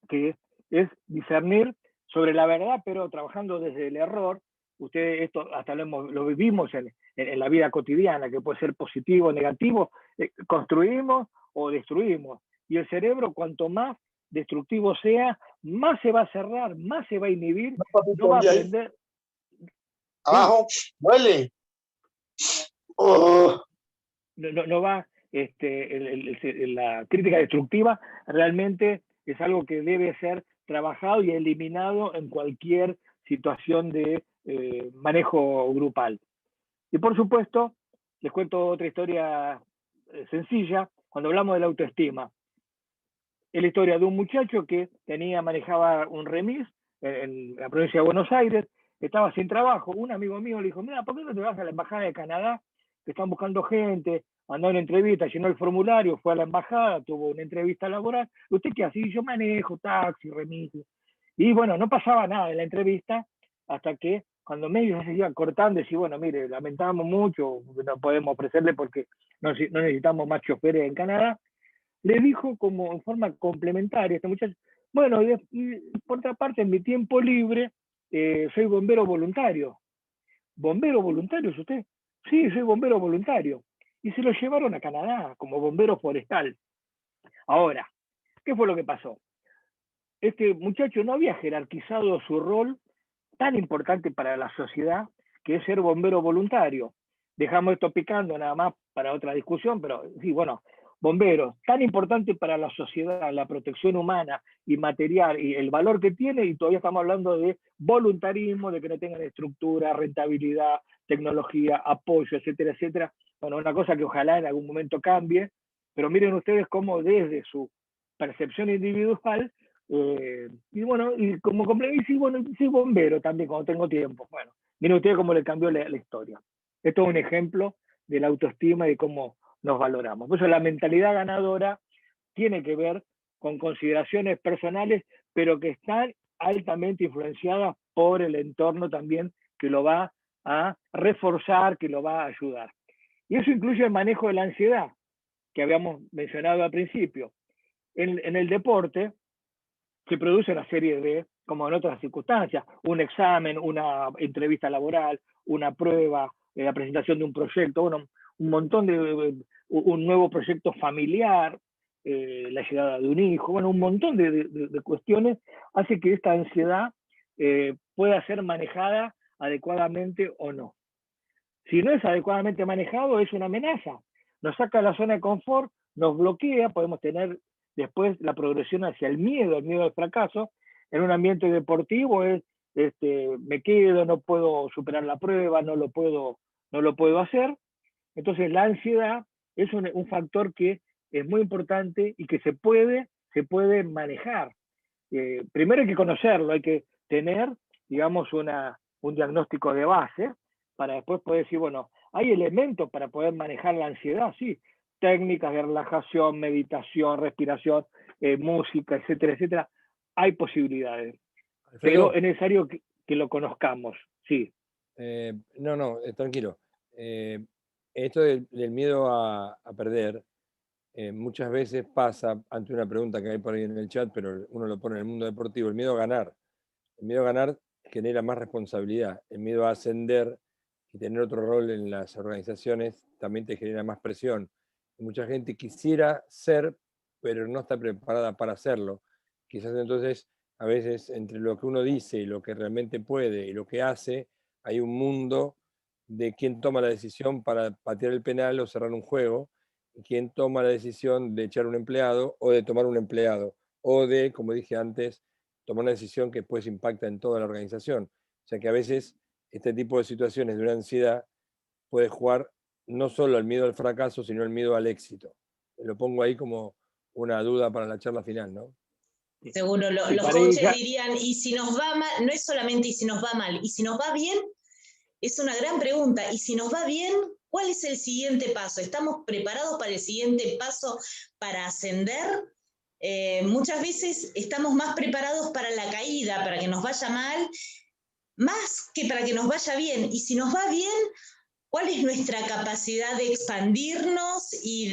que es discernir sobre la verdad, pero trabajando desde el error. Ustedes esto hasta lo vivimos en la vida cotidiana, que puede ser positivo o negativo, construimos o destruimos. Y el cerebro, cuanto más destructivo sea, más se va a cerrar, más se va a inhibir, no va a aprender. Abajo, duele. Oh. No va, la crítica destructiva realmente es algo que debe ser trabajado y eliminado en cualquier situación de manejo grupal. Y por supuesto, les cuento otra historia sencilla. Cuando hablamos de la autoestima, es la historia de un muchacho que manejaba un remis en la provincia de Buenos Aires, estaba sin trabajo. Un amigo mío le dijo, mira, ¿por qué no te vas a la embajada de Canadá? Que están buscando gente, mandó una entrevista, llenó el formulario, fue a la embajada, tuvo una entrevista laboral. ¿Usted qué hace? Yo manejo taxi, remis. Y bueno, no pasaba nada en la entrevista hasta que cuando medios se iban cortando, decía, bueno, mire, lamentamos mucho, no podemos ofrecerle porque no necesitamos más choferes en Canadá. Le dijo como en forma complementaria a este muchacho, bueno, y por otra parte, en mi tiempo libre, soy bombero voluntario. ¿Bombero voluntario es usted? Sí, soy bombero voluntario. Y se lo llevaron a Canadá como bombero forestal. Ahora, ¿qué fue lo que pasó? Este muchacho no había jerarquizado su rol tan importante para la sociedad, que es ser bombero voluntario. Dejamos esto picando nada más para otra discusión, pero sí, bueno, bomberos, tan importante para la sociedad, la protección humana y material, y el valor que tiene, y todavía estamos hablando de voluntarismo, de que no tengan estructura, rentabilidad, tecnología, apoyo, etcétera, etcétera. Bueno, una cosa que ojalá en algún momento cambie, pero miren ustedes cómo desde su percepción individual, y bueno, y como complemento, sí, bueno, soy bombero también cuando tengo tiempo. Bueno, miren ustedes cómo le cambió la historia. Esto es un ejemplo de la autoestima y de cómo nos valoramos. Por eso la mentalidad ganadora tiene que ver con consideraciones personales, pero que están altamente influenciadas por el entorno también, que lo va a reforzar, que lo va a ayudar. Y eso incluye el manejo de la ansiedad, que habíamos mencionado al principio. En el deporte se produce una serie de, como en otras circunstancias, un examen, una entrevista laboral, una prueba, la presentación de un proyecto, bueno, un montón de, un nuevo proyecto familiar, la llegada de un hijo, bueno, un montón de cuestiones hace que esta ansiedad pueda ser manejada adecuadamente o no. Si no es adecuadamente manejado, es una amenaza. Nos saca de la zona de confort, nos bloquea, podemos tener después la progresión hacia el miedo al fracaso. En un ambiente deportivo es, me quedo, no puedo superar la prueba, no lo puedo hacer. Entonces la ansiedad es un factor que es muy importante y que se puede manejar. Primero hay que conocerlo, hay que tener, digamos, un diagnóstico de base para después poder decir, bueno, hay elementos para poder manejar la ansiedad, sí, técnicas de relajación, meditación, respiración, música, etcétera, etcétera. Hay posibilidades, Alfredo, pero es necesario que lo conozcamos, sí. Tranquilo. Esto del miedo a perder, muchas veces pasa ante una pregunta que hay por ahí en el chat, pero uno lo pone en el mundo deportivo, el miedo a ganar. El miedo a ganar genera más responsabilidad. El miedo a ascender y tener otro rol en las organizaciones también te genera más presión. Y mucha gente quisiera ser, pero no está preparada para hacerlo. Quizás entonces, a veces, entre lo que uno dice y lo que realmente puede y lo que hace, hay un mundo de quién toma la decisión para patear el penal o cerrar un juego, y quién toma la decisión de echar un empleado o de tomar un empleado, o de, como dije antes, tomar una decisión que después impacta en toda la organización. O sea que a veces este tipo de situaciones de una ansiedad puede jugar no solo al miedo al fracaso, sino al miedo al éxito. Lo pongo ahí como una duda para la charla final, ¿no? Seguro, Sí, los coaches dirían, y si nos va mal, no es solamente y si nos va mal, y si nos va bien, es una gran pregunta, y si nos va bien, ¿cuál es el siguiente paso? ¿Estamos preparados para el siguiente paso para ascender? Muchas veces estamos más preparados para la caída, para que nos vaya mal, más que para que nos vaya bien. Y si nos va bien, ¿cuál es nuestra capacidad de expandirnos? Y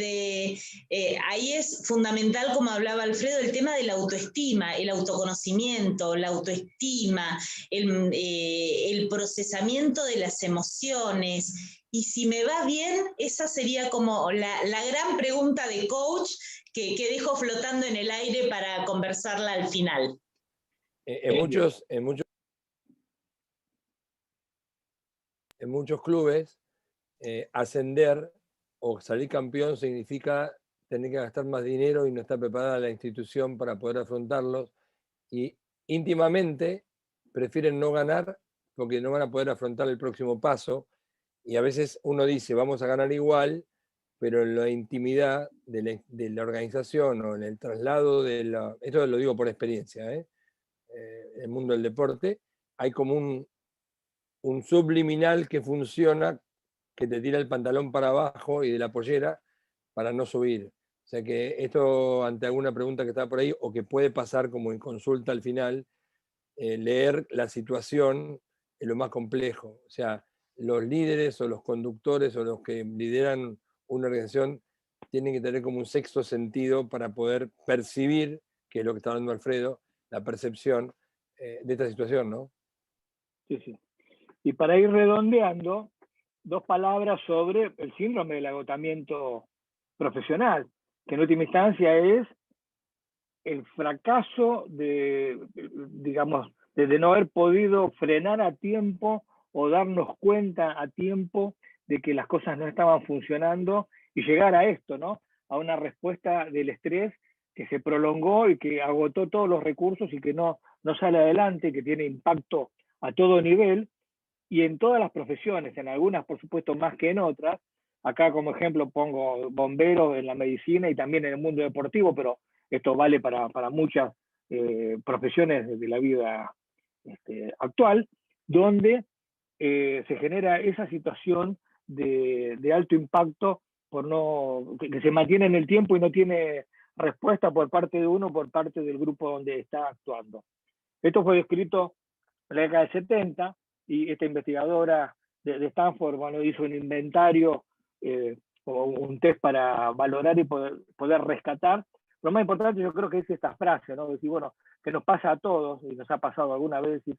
ahí es fundamental, como hablaba Alfredo, el tema de la autoestima, el autoconocimiento, la autoestima, el procesamiento de las emociones. Y si me va bien, esa sería como la gran pregunta de coach que dejo flotando en el aire para conversarla al final. En muchos clubes, ascender o salir campeón significa tener que gastar más dinero y no estar preparada la institución para poder afrontarlos. Y íntimamente prefieren no ganar porque no van a poder afrontar el próximo paso, y a veces uno dice, vamos a ganar igual, pero en la intimidad de la organización o en el traslado esto lo digo por experiencia, en el mundo del deporte, hay como un subliminal que funciona, que te tira el pantalón para abajo y de la pollera para no subir. O sea que esto, ante alguna pregunta que está por ahí, o que puede pasar como en consulta al final, leer la situación es lo más complejo. O sea, los líderes o los conductores o los que lideran una organización tienen que tener como un sexto sentido para poder percibir, que es lo que está hablando Alfredo, la percepción de esta situación, ¿no? Sí, sí. Y para ir redondeando, 2 palabras sobre el síndrome del agotamiento profesional, que en última instancia es el fracaso digamos, de no haber podido frenar a tiempo o darnos cuenta a tiempo de que las cosas no estaban funcionando y llegar a esto, ¿no? A una respuesta del estrés que se prolongó y que agotó todos los recursos y que no sale adelante, que tiene impacto a todo nivel y en todas las profesiones, en algunas por supuesto más que en otras. Acá como ejemplo pongo bomberos en la medicina y también en el mundo deportivo, pero esto vale para muchas profesiones de la vida actual, donde se genera esa situación de alto impacto por que se mantiene en el tiempo y no tiene respuesta por parte de uno, por parte del grupo donde está actuando. Esto fue descrito en la década del 70 y esta investigadora de Stanford, bueno, hizo un inventario o un test para valorar y poder rescatar. Lo más importante yo creo que es esta frase, ¿no? Decir, bueno, que nos pasa a todos y nos ha pasado alguna vez, decir,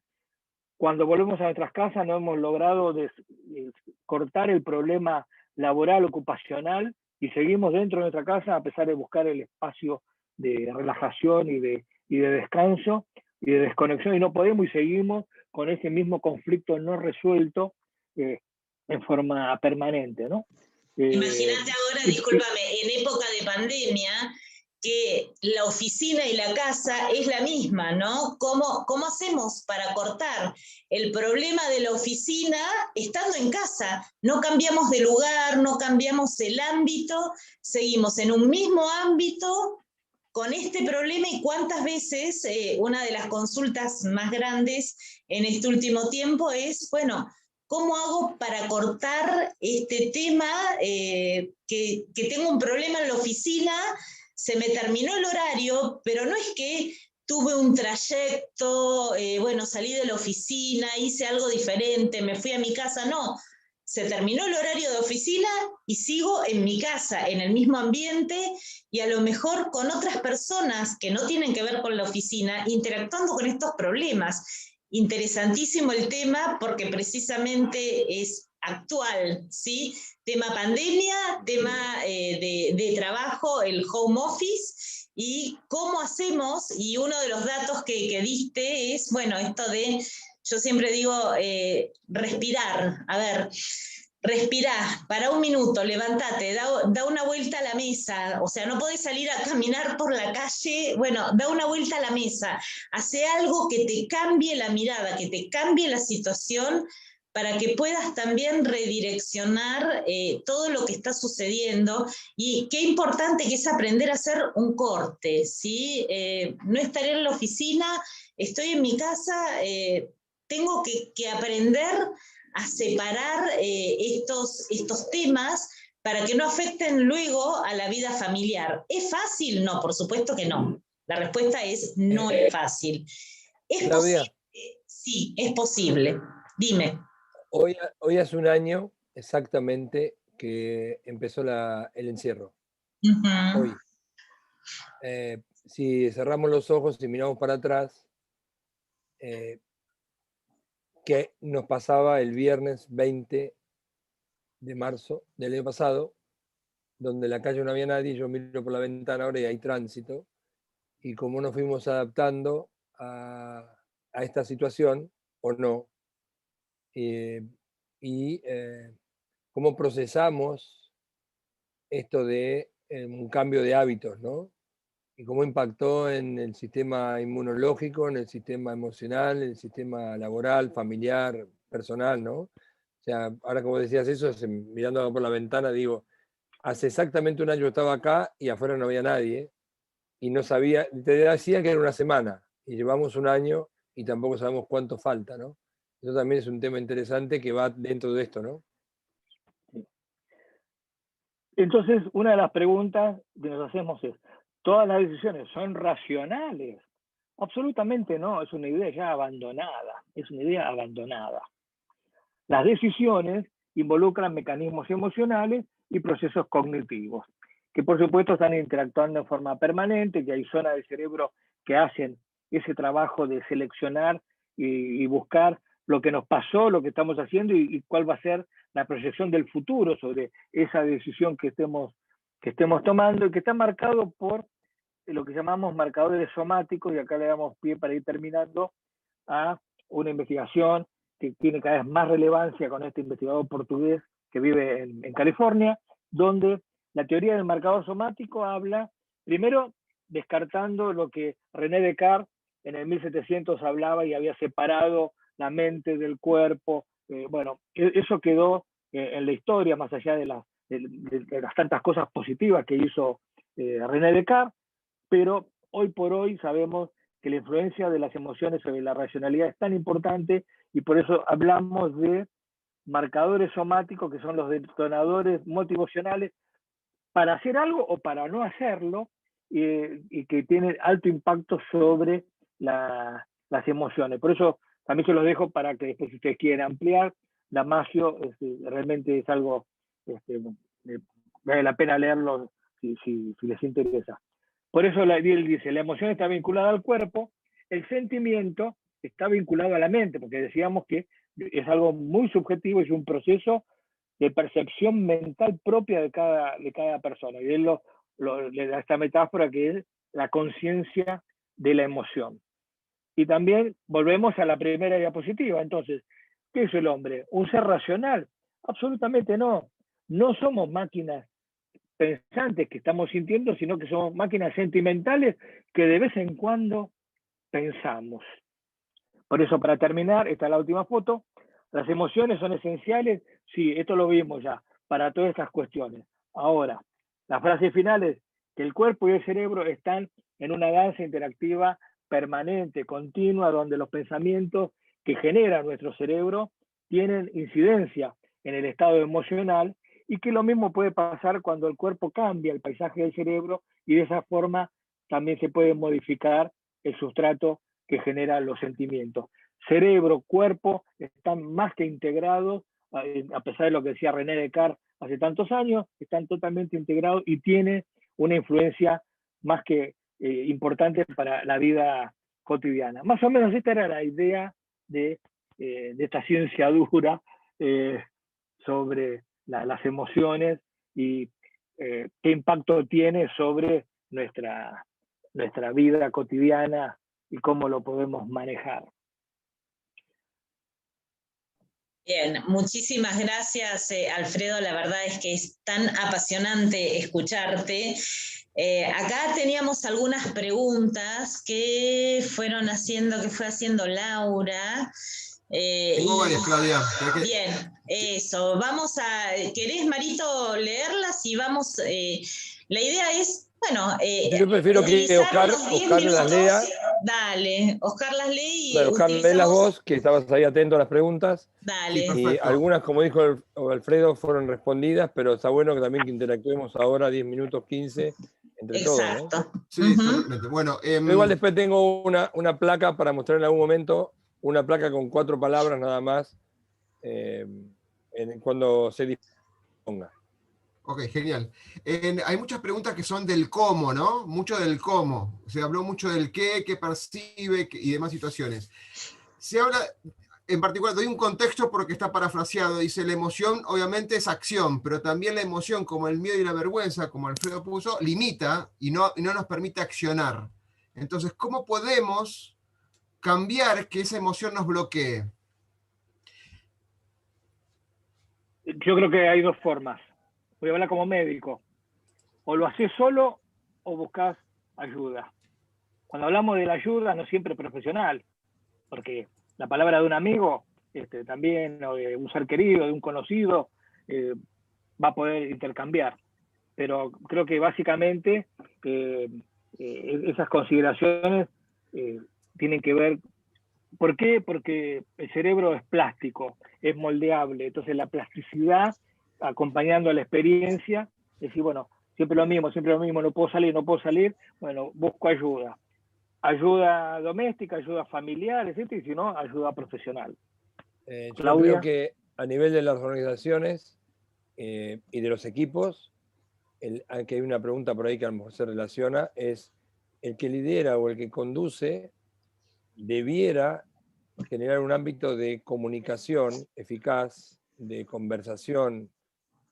cuando volvemos a nuestras casas no hemos logrado cortar el problema laboral, ocupacional, y seguimos dentro de nuestra casa a pesar de buscar el espacio de relajación y de descanso y de desconexión, y no podemos y seguimos con ese mismo conflicto no resuelto en forma permanente, ¿no? Imagínate ahora, discúlpame, en época de pandemia, que la oficina y la casa es la misma, ¿no? ¿Cómo hacemos para cortar el problema de la oficina estando en casa? No cambiamos de lugar, no cambiamos el ámbito, seguimos en un mismo ámbito con este problema. Y cuántas veces una de las consultas más grandes en este último tiempo es, bueno, ¿cómo hago para cortar este tema? Que tengo un problema en la oficina, se me terminó el horario, pero no es que tuve un trayecto, bueno, salí de la oficina, hice algo diferente, me fui a mi casa, no. Se terminó el horario de oficina y sigo en mi casa, en el mismo ambiente y a lo mejor con otras personas que no tienen que ver con la oficina, interactuando con estos problemas. Interesantísimo el tema porque precisamente es actual, ¿sí? Tema pandemia, tema de trabajo, el home office, y cómo hacemos, y uno de los datos que diste es, bueno, esto de, yo siempre digo, respirar. A ver, respirá, para un minuto, levántate, da una vuelta a la mesa, o sea, no podés salir a caminar por la calle, bueno, da una vuelta a la mesa, hace algo que te cambie la mirada, que te cambie la situación, para que puedas también redireccionar todo lo que está sucediendo. Y qué importante que es aprender a hacer un corte, ¿sí? No estar en la oficina, estoy en mi casa, tengo que aprender a separar estos temas para que no afecten luego a la vida familiar. ¿Es fácil? No, por supuesto que no. La respuesta es no es fácil. ¿Es Claudia, posible? Sí, es posible. Dime. hoy hace un año exactamente que empezó el encierro. Hoy. Si cerramos los ojos y miramos para atrás, ¿qué nos pasaba el viernes 20 de marzo del año pasado, donde en la calle no había nadie, yo miro por la ventana ahora y hay tránsito, y cómo nos fuimos adaptando a esta situación o no, y cómo procesamos esto de un cambio de hábitos, ¿no? y cómo impactó en el sistema inmunológico, en el sistema emocional, en el sistema laboral, familiar, personal, ¿no? O sea, ahora como decías eso, mirando por la ventana, digo, hace exactamente un año estaba acá y afuera no había nadie, y no sabía, te decía que era una semana, y llevamos un año y tampoco sabemos cuánto falta, ¿no? Eso también es un tema interesante que va dentro de esto, ¿no? Entonces, una de las preguntas que nos hacemos es, ¿todas las decisiones son racionales? Absolutamente no, es una idea ya abandonada, es una idea abandonada. Las decisiones involucran mecanismos emocionales y procesos cognitivos, que por supuesto están interactuando en forma permanente, que hay zonas del cerebro que hacen ese trabajo de seleccionar y buscar lo que nos pasó, lo que estamos haciendo y cuál va a ser la proyección del futuro sobre esa decisión que estemos tomando, y que está marcado por lo que llamamos marcadores somáticos, y acá le damos pie para ir terminando a una investigación que tiene cada vez más relevancia con este investigador portugués que vive en California, donde la teoría del marcador somático habla, primero, descartando lo que René Descartes en el 1700 hablaba y había separado la mente del cuerpo. Bueno, eso quedó en la historia, más allá de las tantas cosas positivas que hizo René Descartes, pero hoy por hoy sabemos que la influencia de las emociones sobre la racionalidad es tan importante, y por eso hablamos de marcadores somáticos, que son los detonadores motivacionales para hacer algo o para no hacerlo, y que tienen alto impacto sobre las emociones. Por eso también se los dejo para que después, si ustedes quieren ampliar, Damasio realmente es algo, vale la pena leerlo si les interesa. Por eso él dice, la emoción está vinculada al cuerpo, el sentimiento está vinculado a la mente, porque decíamos que es algo muy subjetivo, es un proceso de percepción mental propia de cada persona. Y él le da esta metáfora que es la conciencia de la emoción. Y también volvemos a la primera diapositiva. Entonces, ¿qué es el hombre? ¿Un ser racional? Absolutamente no. No somos máquinas pensantes que estamos sintiendo, sino que somos máquinas sentimentales que de vez en cuando pensamos. Por eso, para terminar, esta es la última foto. Las emociones son esenciales, sí, esto lo vimos ya, para todas estas cuestiones. Ahora, la frase final es que el cuerpo y el cerebro están en una danza interactiva permanente, continua, donde los pensamientos que genera nuestro cerebro tienen incidencia en el estado emocional, y que lo mismo puede pasar cuando el cuerpo cambia el paisaje del cerebro, y de esa forma también se puede modificar el sustrato que genera los sentimientos. Cerebro, cuerpo están más que integrados, a pesar de lo que decía René Descartes hace tantos años, están totalmente integrados y tienen una influencia más que importante para la vida cotidiana. Más o menos esta era la idea de esta ciencia dura sobre las emociones y qué impacto tiene sobre nuestra vida cotidiana y cómo lo podemos manejar. Bien, muchísimas gracias, Alfredo. La verdad es que es tan apasionante escucharte. Acá teníamos algunas preguntas que fue haciendo Laura. Tengo varias, Claudia. Bien, eso. ¿Querés, Marito, leerlas? Y vamos, la idea es, bueno, yo prefiero que Oscar las lea. Dale, Oscar las lee y claro, Oscar, lee las vos, que estabas ahí atento a las preguntas. Dale. Sí, y algunas, como dijo Alfredo, fueron respondidas, pero está bueno que también que interactuemos ahora 10 minutos, 15, entre Exacto. todos, ¿no? Sí, totalmente. Bueno, yo igual después tengo una placa para mostrar en algún momento, una placa con 4 palabras nada más, cuando se disponga. Ok, genial. Hay muchas preguntas que son del cómo, ¿no? Mucho del cómo. Se habló mucho del qué percibe y demás situaciones. Se habla, en particular, doy un contexto porque está parafraseado. Dice, la emoción obviamente es acción, pero también la emoción, como el miedo y la vergüenza, como Alfredo puso, limita y no nos permite accionar. Entonces, ¿cómo podemos cambiar que esa emoción nos bloquee? Yo creo que hay dos formas. Voy a hablar como médico. O lo haces solo o buscas ayuda. Cuando hablamos de la ayuda, no siempre profesional, porque la palabra de un amigo también, o de un ser querido, de un conocido, va a poder intercambiar. Pero creo que básicamente esas consideraciones tienen que ver. ¿Por qué? Porque el cerebro es plástico, es moldeable. Entonces la plasticidad, acompañando a la experiencia, es decir, bueno, siempre lo mismo, no puedo salir, bueno, busco ayuda. Ayuda doméstica, ayuda familiar, etc. Y si no, ayuda profesional. Yo creo que a nivel de las organizaciones y de los equipos, que hay una pregunta por ahí que a lo mejor se relaciona, es el que lidera o el que conduce debiera generar un ámbito de comunicación eficaz, de conversación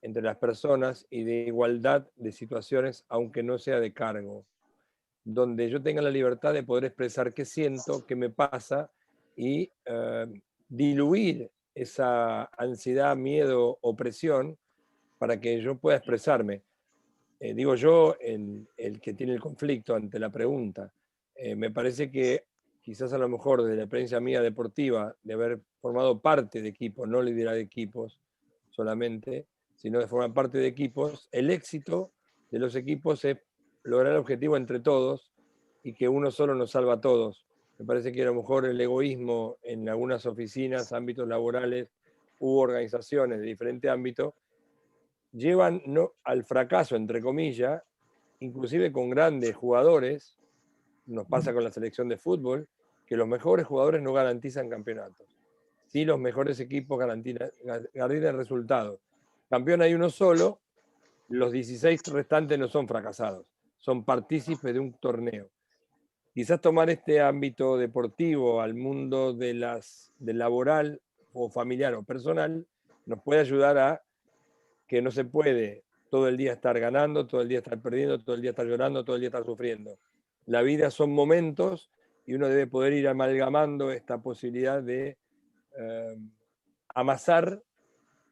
entre las personas y de igualdad de situaciones, aunque no sea de cargo, donde yo tenga la libertad de poder expresar qué siento, qué me pasa y diluir esa ansiedad, miedo, opresión para que yo pueda expresarme. Digo yo, el que tiene el conflicto ante la pregunta. Me parece que quizás a lo mejor desde la experiencia mía deportiva, de haber formado parte de equipos, no liderar equipos solamente, sino de formar parte de equipos, el éxito de los equipos es lograr el objetivo entre todos y que uno solo nos salva a todos. Me parece que a lo mejor el egoísmo en algunas oficinas, ámbitos laborales u organizaciones de diferente ámbito, llevan al fracaso, entre comillas, inclusive con grandes jugadores. Nos pasa con la selección de fútbol, que los mejores jugadores no garantizan campeonatos. Sí, los mejores equipos garantizan resultados. Campeón hay uno solo, los 16 restantes no son fracasados, son partícipes de un torneo. Quizás tomar este ámbito deportivo al mundo del laboral o familiar o personal nos puede ayudar a que no se puede todo el día estar ganando, todo el día estar perdiendo, todo el día estar llorando, todo el día estar sufriendo. La vida son momentos y uno debe poder ir amalgamando esta posibilidad de amasar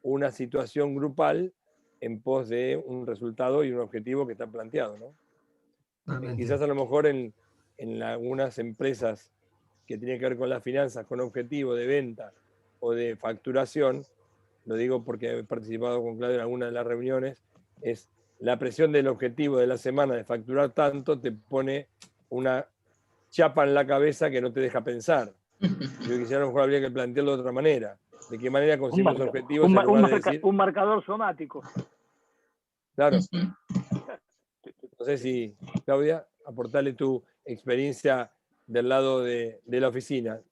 una situación grupal en pos de un resultado y un objetivo que está planteado, ¿no? Quizás a lo mejor en algunas empresas que tienen que ver con las finanzas, con objetivo de venta o de facturación, lo digo porque he participado con Claudio en algunas de las reuniones, es la presión del objetivo de la semana de facturar tanto te pone una chapa en la cabeza que no te deja pensar. Yo quisiera a lo mejor habría que plantearlo de otra manera. ¿De qué manera conseguimos los objetivos? Un marcador somático. Claro. No sé si, Claudia, aportarle tu experiencia del lado de la oficina.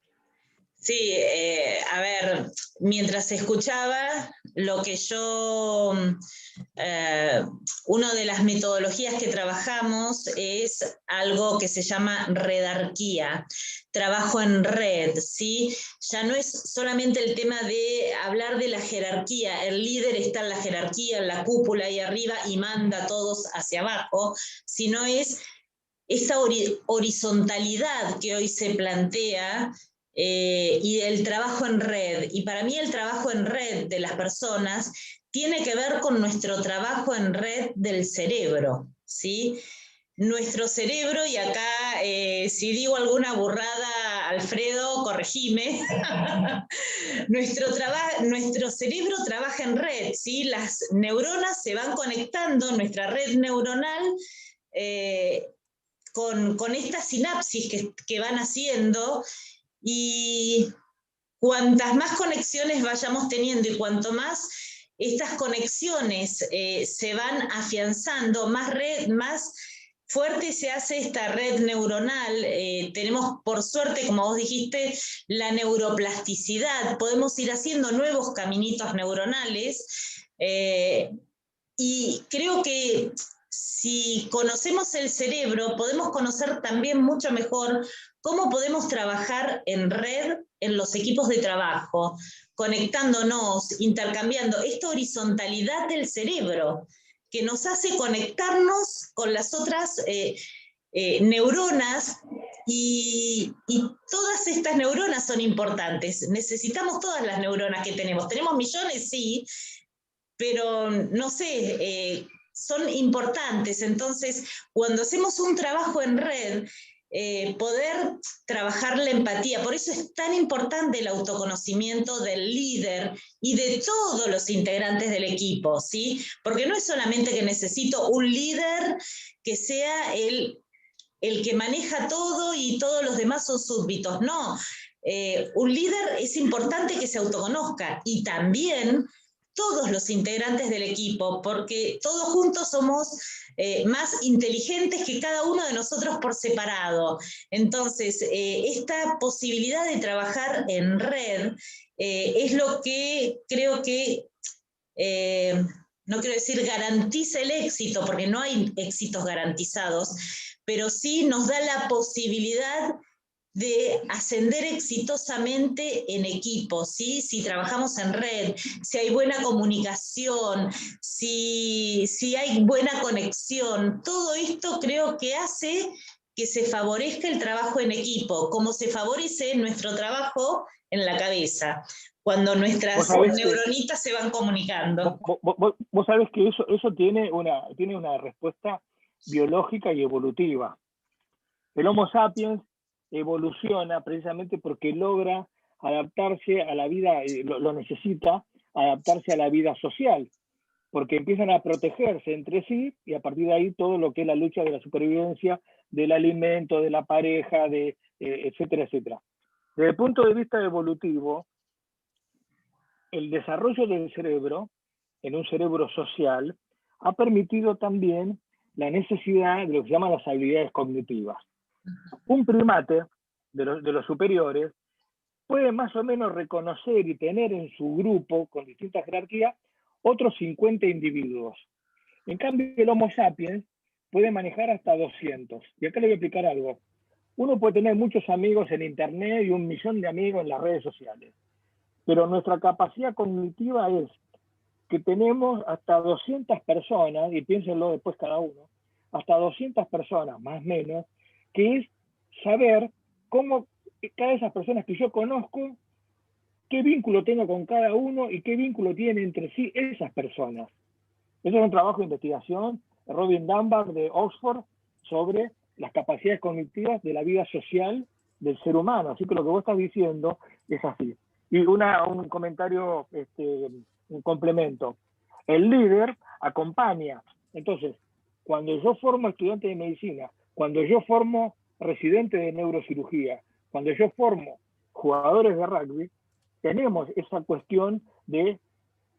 Sí, a ver, mientras escuchaba, lo que yo, una de las metodologías que trabajamos es algo que se llama redarquía, trabajo en red, ¿sí? Ya no es solamente el tema de hablar de la jerarquía, el líder está en la jerarquía, en la cúpula ahí arriba y manda a todos hacia abajo, sino es esa horizontalidad que hoy se plantea y el trabajo en red. Y para mí el trabajo en red de las personas tiene que ver con nuestro trabajo en red del cerebro, ¿sí? Nuestro cerebro, y acá si digo alguna burrada, Alfredo, corregime, nuestro cerebro trabaja en red, ¿sí? Las neuronas se van conectando, nuestra red neuronal, con estas sinapsis que van haciendo, y cuantas más conexiones vayamos teniendo y cuanto más estas conexiones se van afianzando, más fuerte se hace esta red neuronal. Tenemos, por suerte, como vos dijiste, la neuroplasticidad. Podemos ir haciendo nuevos caminitos neuronales y creo que si conocemos el cerebro, podemos conocer también mucho mejor cómo podemos trabajar en red en los equipos de trabajo, conectándonos, intercambiando esta horizontalidad del cerebro que nos hace conectarnos con las otras neuronas y todas estas neuronas son importantes. Necesitamos todas las neuronas que tenemos. ¿Tenemos millones? Sí, pero no sé, son importantes. Entonces, cuando hacemos un trabajo en red, poder trabajar la empatía. Por eso es tan importante el autoconocimiento del líder y de todos los integrantes del equipo, ¿sí? Porque no es solamente que necesito un líder que sea el que maneja todo y todos los demás son súbditos. No, un líder es importante que se autoconozca y también todos los integrantes del equipo, porque todos juntos somos más inteligentes que cada uno de nosotros por separado. Entonces, esta posibilidad de trabajar en red es lo que creo que, no quiero decir garantiza el éxito, porque no hay éxitos garantizados, pero sí nos da la posibilidad de ascender exitosamente en equipo, ¿sí? Si trabajamos en red, si hay buena comunicación, si hay buena conexión, todo esto creo que hace que se favorezca el trabajo en equipo, como se favorece nuestro trabajo en la cabeza, cuando nuestras neuronitas se van comunicando. Vos sabés que eso tiene una respuesta biológica y evolutiva. El Homo sapiens evoluciona precisamente porque logra adaptarse a la vida, lo necesita, adaptarse a la vida social, porque empiezan a protegerse entre sí y a partir de ahí todo lo que es la lucha de la supervivencia, del alimento, de la pareja, etcétera, etcétera. Desde el punto de vista evolutivo, el desarrollo del cerebro, en un cerebro social, ha permitido también la necesidad de lo que se llaman las habilidades cognitivas. Un primate de los superiores puede más o menos reconocer y tener en su grupo, con distintas jerarquías, otros 50 individuos. En cambio, el Homo sapiens puede manejar hasta 200. Y acá le voy a explicar algo. Uno puede tener muchos amigos en Internet y 1 millón de amigos en las redes sociales. Pero nuestra capacidad cognitiva es que tenemos hasta 200 personas, y piénsenlo después cada uno, hasta 200 personas, más o menos, que es saber cómo cada de esas personas que yo conozco, qué vínculo tengo con cada uno y qué vínculo tienen entre sí esas personas. Eso es un trabajo de investigación de Robin Dunbar de Oxford sobre las capacidades cognitivas de la vida social del ser humano. Así que lo que vos estás diciendo es así. Y un comentario, un complemento. El líder acompaña. Entonces, cuando yo formo estudiante de medicina, cuando yo formo residente de neurocirugía, cuando yo formo jugadores de rugby, tenemos esa cuestión de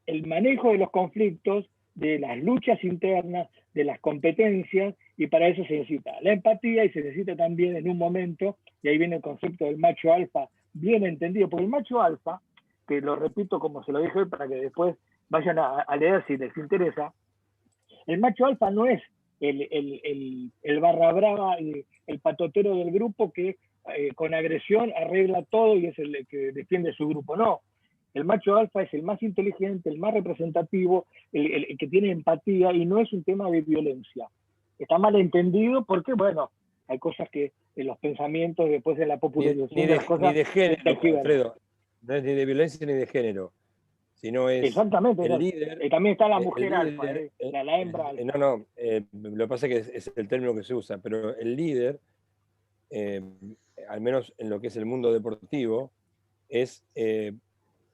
el manejo de los conflictos, de las luchas internas, de las competencias, y para eso se necesita la empatía y se necesita también en un momento, y ahí viene el concepto del macho alfa, bien entendido, porque el macho alfa, que lo repito como se lo dije hoy para que después vayan a leer si les interesa, el macho alfa no es el barra brava, el patotero del grupo que con agresión arregla todo y es el que defiende su grupo, no. El macho alfa es el más inteligente, el más representativo, el que tiene empatía y no es un tema de violencia. Está mal entendido porque, bueno, hay cosas que en los pensamientos después de la popularización ni de género, Alfredo. No es ni de violencia ni de género, sino es exactamente, el líder. También está la mujer alfa, la hembra alfa. No, lo que pasa es que es el término que se usa, pero el líder, al menos en lo que es el mundo deportivo, es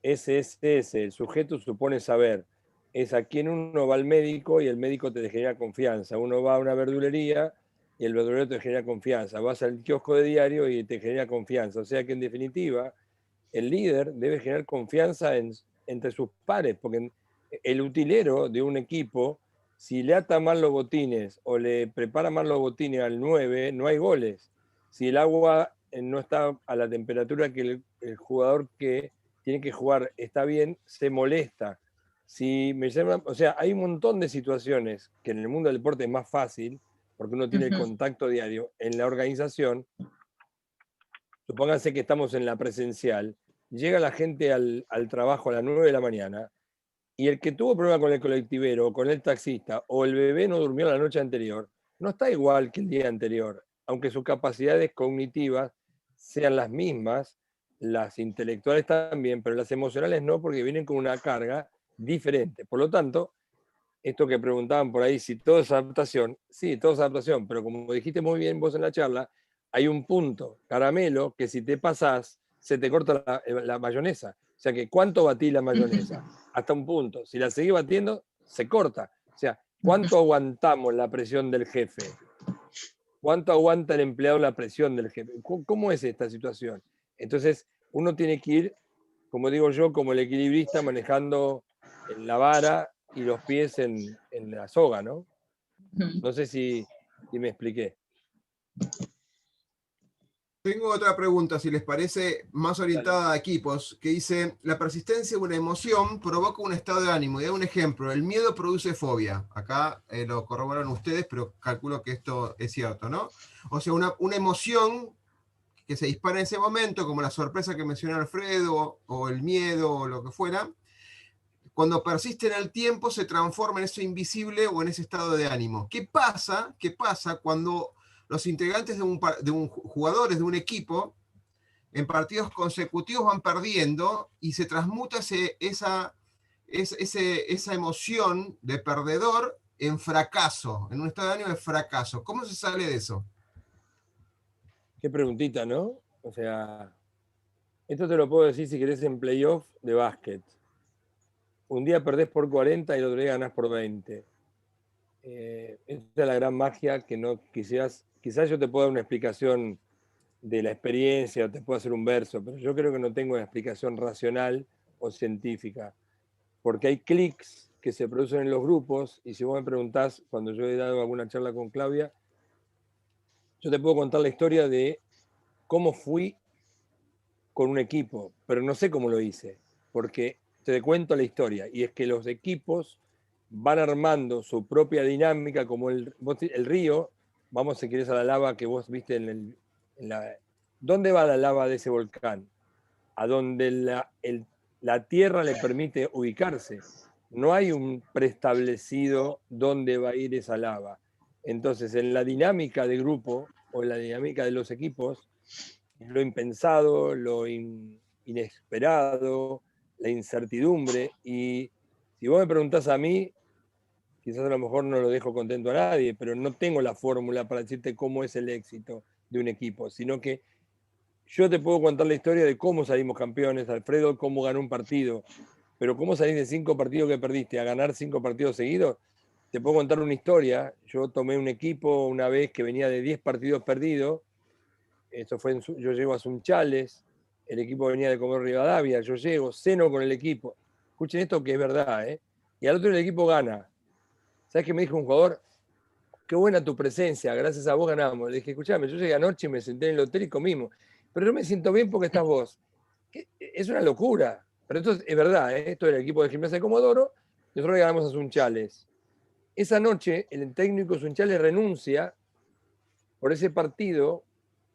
SSS, el sujeto supone saber. Es a quien uno va al médico y el médico te genera confianza. Uno va a una verdulería y el verdulero te genera confianza. Vas al kiosco de diario y te genera confianza. O sea que en definitiva, el líder debe generar confianza entre sus pares, porque el utilero de un equipo, si le ata mal los botines o le prepara mal los botines al 9, no hay goles. Si el agua no está a la temperatura que el jugador que tiene que jugar está bien, se molesta. Si me llaman, o sea, hay un montón de situaciones que en el mundo del deporte es más fácil, porque uno tiene el contacto diario. En la organización, supónganse que estamos en la presencial, llega la gente al trabajo a las 9 de la mañana, y el que tuvo problema con el colectivero, o con el taxista, o el bebé no durmió la noche anterior, no está igual que el día anterior, aunque sus capacidades cognitivas sean las mismas, las intelectuales también, pero las emocionales no, porque vienen con una carga diferente. Por lo tanto, esto que preguntaban por ahí, si todo es adaptación, sí, todo es adaptación, pero como dijiste muy bien vos en la charla, hay un punto, caramelo, que si te pasás, se te corta la mayonesa. O sea que, ¿cuánto batí la mayonesa? Hasta un punto. Si la seguís batiendo, se corta. O sea, ¿cuánto aguantamos la presión del jefe? ¿Cuánto aguanta el empleado la presión del jefe? ¿Cómo es esta situación? Entonces, uno tiene que ir, como digo yo, como el equilibrista manejando la vara y los pies en la soga, ¿no? No sé si me expliqué. Tengo otra pregunta, si les parece, más orientada a equipos, que dice, la persistencia de una emoción provoca un estado de ánimo. Y da un ejemplo, el miedo produce fobia. Acá lo corroboran ustedes, pero calculo que esto es cierto, ¿no? O sea, una emoción que se dispara en ese momento, como la sorpresa que mencionó Alfredo, o el miedo, o lo que fuera, cuando persiste en el tiempo se transforma en eso invisible o en ese estado de ánimo. ¿Qué pasa cuando los integrantes de un jugadores de un equipo en partidos consecutivos van perdiendo y se transmuta esa emoción de perdedor en fracaso, en un estado de ánimo de fracaso? ¿Cómo se sale de eso? Qué preguntita, ¿no? O sea, esto te lo puedo decir si querés en playoff de básquet. Un día perdés por 40 y el otro día ganás por 20. Esta es la gran magia que no quisieras. Quizás yo te pueda dar una explicación de la experiencia, o te puedo hacer un verso, pero yo creo que no tengo una explicación racional o científica, porque hay clics que se producen en los grupos, y si vos me preguntás, cuando yo he dado alguna charla con Claudia, yo te puedo contar la historia de cómo fui con un equipo, pero no sé cómo lo hice, porque te cuento la historia, y es que los equipos van armando su propia dinámica, como el río. Vamos, si querés, a la lava que vos viste en la... ¿Dónde va la lava de ese volcán? A donde la tierra le permite ubicarse. No hay un preestablecido dónde va a ir esa lava. Entonces, en la dinámica de grupo o en la dinámica de los equipos, lo impensado, lo inesperado, la incertidumbre. Y si vos me preguntás a mí, quizás a lo mejor no lo dejo contento a nadie, pero no tengo la fórmula para decirte cómo es el éxito de un equipo, sino que yo te puedo contar la historia de cómo salimos campeones, Alfredo, cómo ganó un partido, pero cómo salís de 5 partidos que perdiste a ganar 5 partidos seguidos. Te puedo contar una historia. Yo tomé un equipo una vez que venía de 10 partidos perdidos. Esto fue yo llego a Sunchales, el equipo venía de Comodoro Rivadavia, yo llego, ceno con el equipo. Escuchen esto que es verdad, ¿eh? Y al otro el equipo gana. ¿Sabes qué me dijo un jugador? Qué buena tu presencia, gracias a vos ganamos. Le dije, escuchame, yo llegué anoche y me senté en el hotel y comimos. Pero yo me siento bien porque estás vos. Es una locura. Pero esto es verdad, ¿eh? Esto era el equipo de Gimnasia de Comodoro, nosotros le ganamos a Sunchales. Esa noche el técnico Sunchales renuncia por ese partido,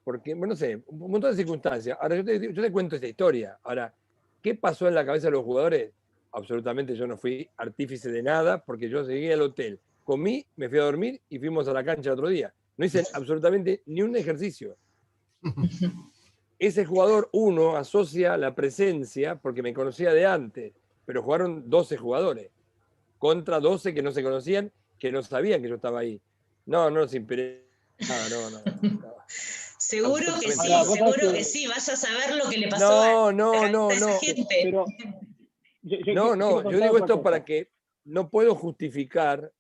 porque, bueno, no sé, un montón de circunstancias. Ahora yo te cuento esta historia. Ahora, ¿qué pasó en la cabeza de los jugadores? Absolutamente yo no fui artífice de nada, porque yo llegué al hotel, comí, me fui a dormir y fuimos a la cancha otro día. No hice absolutamente ni un ejercicio. Ese jugador, uno, asocia la presencia, porque me conocía de antes, pero jugaron 12 jugadores, contra 12 que no se conocían, que no sabían que yo estaba ahí. No, no nos inspiré. No. Seguro que sí, Ahora, seguro que sí. Vaya a saber lo que le pasó a esa gente. Pero yo digo esto para que no puedo justificar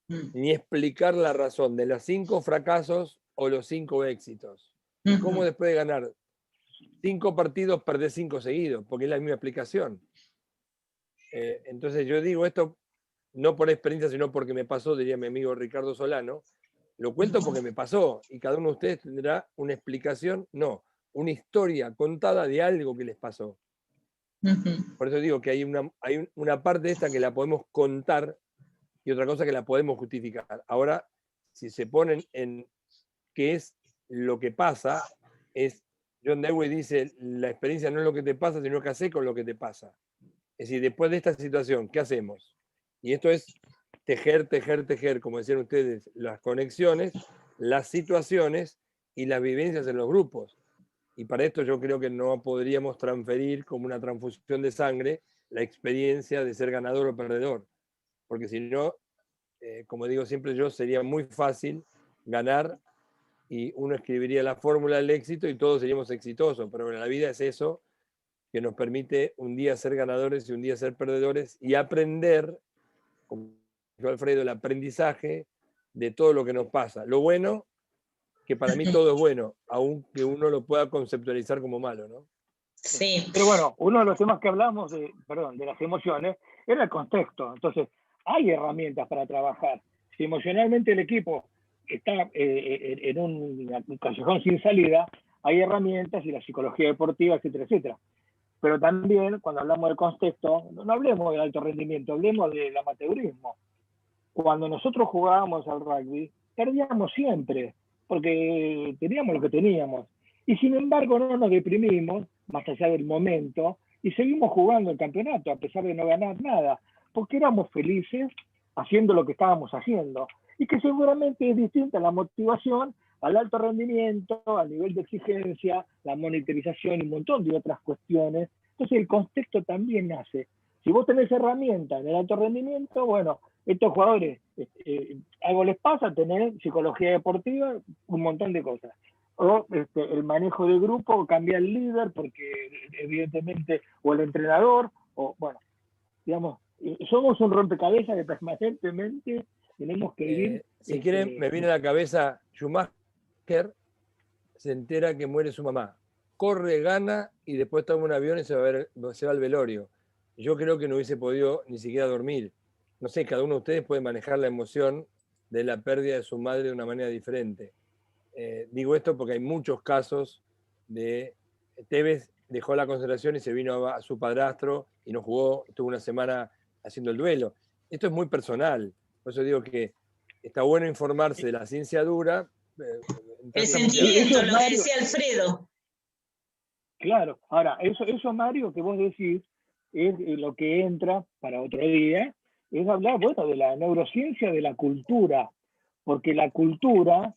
ni explicar la razón de los 5 fracasos o los 5 éxitos. Y cómo después de ganar 5 partidos perdés 5 seguidos, porque es la misma explicación. Entonces yo digo esto no por experiencia, sino porque me pasó, diría mi amigo Ricardo Solano. Lo cuento porque me pasó, y cada uno de ustedes tendrá una explicación, no, una historia contada de algo que les pasó. Por eso digo que hay una parte de esta que la podemos contar y otra cosa que la podemos justificar. Ahora, si se ponen en qué es lo que pasa, John Dewey dice, la experiencia no es lo que te pasa, sino que haces con lo que te pasa. Es decir, después de esta situación, ¿qué hacemos? Y esto es tejer, como decían ustedes, las conexiones, las situaciones y las vivencias en los grupos. Y para esto yo creo que no podríamos transferir como una transfusión de sangre la experiencia de ser ganador o perdedor. porque si no, como digo siempre yo, sería muy fácil ganar y uno escribiría la fórmula del éxito y todos seríamos exitosos, pero en la vida es eso que nos permite un día ser ganadores y un día ser perdedores y aprender, como dijo Alfredo, el aprendizaje de todo lo que nos pasa. Lo bueno, que para mí todo es bueno, aunque uno lo pueda conceptualizar como malo, ¿no? Sí. Pero bueno, uno de los temas que hablamos de las emociones era el contexto. Entonces, hay herramientas para trabajar. Si emocionalmente el equipo está en un callejón sin salida, hay herramientas y la psicología deportiva, etcétera, etcétera. Pero también, cuando hablamos del contexto, no hablemos del alto rendimiento, hablemos del amateurismo. Cuando nosotros jugábamos al rugby, perdíamos siempre, porque teníamos lo que teníamos. Y sin embargo no nos deprimimos, más allá del momento, y seguimos jugando el campeonato, a pesar de no ganar nada, porque éramos felices haciendo lo que estábamos haciendo. Y que seguramente es distinta la motivación al alto rendimiento, al nivel de exigencia, la monitorización y un montón de otras cuestiones. Entonces el contexto también nace. Si vos tenés herramientas en el alto rendimiento, bueno, estos jugadores, algo les pasa, tener psicología deportiva, un montón de cosas. O el manejo del grupo, cambiar el líder, porque evidentemente, o el entrenador, o bueno, digamos, somos un rompecabezas que permanentemente tenemos que ir. Si quieren, me viene a la cabeza Schumacher, se entera que muere su mamá, corre, gana y después toma un avión y se va al velorio. Yo creo que no hubiese podido ni siquiera dormir. No sé, cada uno de ustedes puede manejar la emoción de la pérdida de su madre de una manera diferente. Digo esto porque hay muchos casos de Tevez dejó la concentración y se vino a su padrastro y no jugó, estuvo una semana haciendo el duelo. Esto es muy personal, por eso digo que está bueno informarse de la ciencia dura. El sentimiento, lo que decía Alfredo. Claro, ahora, eso Mario, que vos decís, es lo que entra para otro día, es hablar, bueno, de la neurociencia de la cultura, porque la cultura,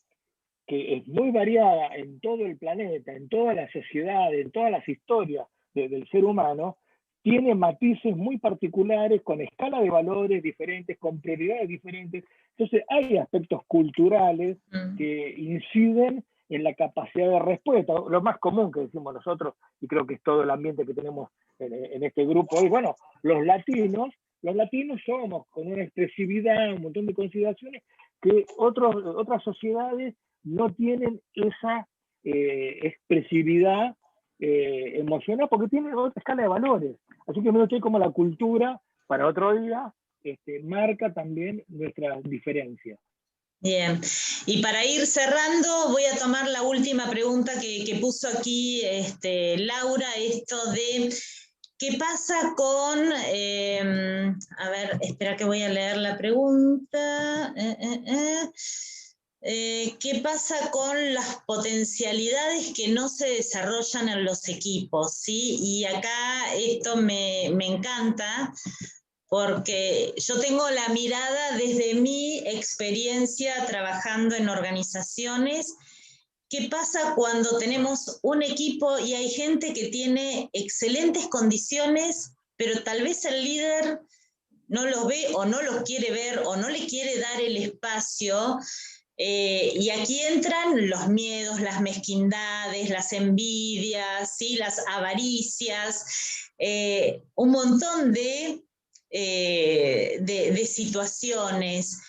que es muy variada en todo el planeta, en toda la sociedad, en todas las historias del ser humano, tiene matices muy particulares, con escala de valores diferentes, con prioridades diferentes. Entonces hay aspectos culturales que inciden en la capacidad de respuesta. Lo más común que decimos nosotros, y creo que es todo el ambiente que tenemos en este grupo hoy, bueno, los latinos somos con una expresividad, un montón de consideraciones que otras sociedades no tienen esa expresividad emocional porque tienen otra escala de valores. Así que me estoy como la cultura para otro día marca también nuestras diferencias. Bien, y para ir cerrando voy a tomar la última pregunta que puso aquí Laura, esto de ¿qué pasa con, a ver, espera que voy a leer la pregunta, ¿qué pasa con las potencialidades que no se desarrollan en los equipos? ¿Sí? Y acá esto me encanta, porque yo tengo la mirada desde mi experiencia trabajando en organizaciones. ¿Qué pasa cuando tenemos un equipo y hay gente que tiene excelentes condiciones, pero tal vez el líder no los ve o no los quiere ver o no le quiere dar el espacio? Y aquí entran los miedos, las mezquindades, las envidias, ¿sí? Las avaricias, un montón de situaciones.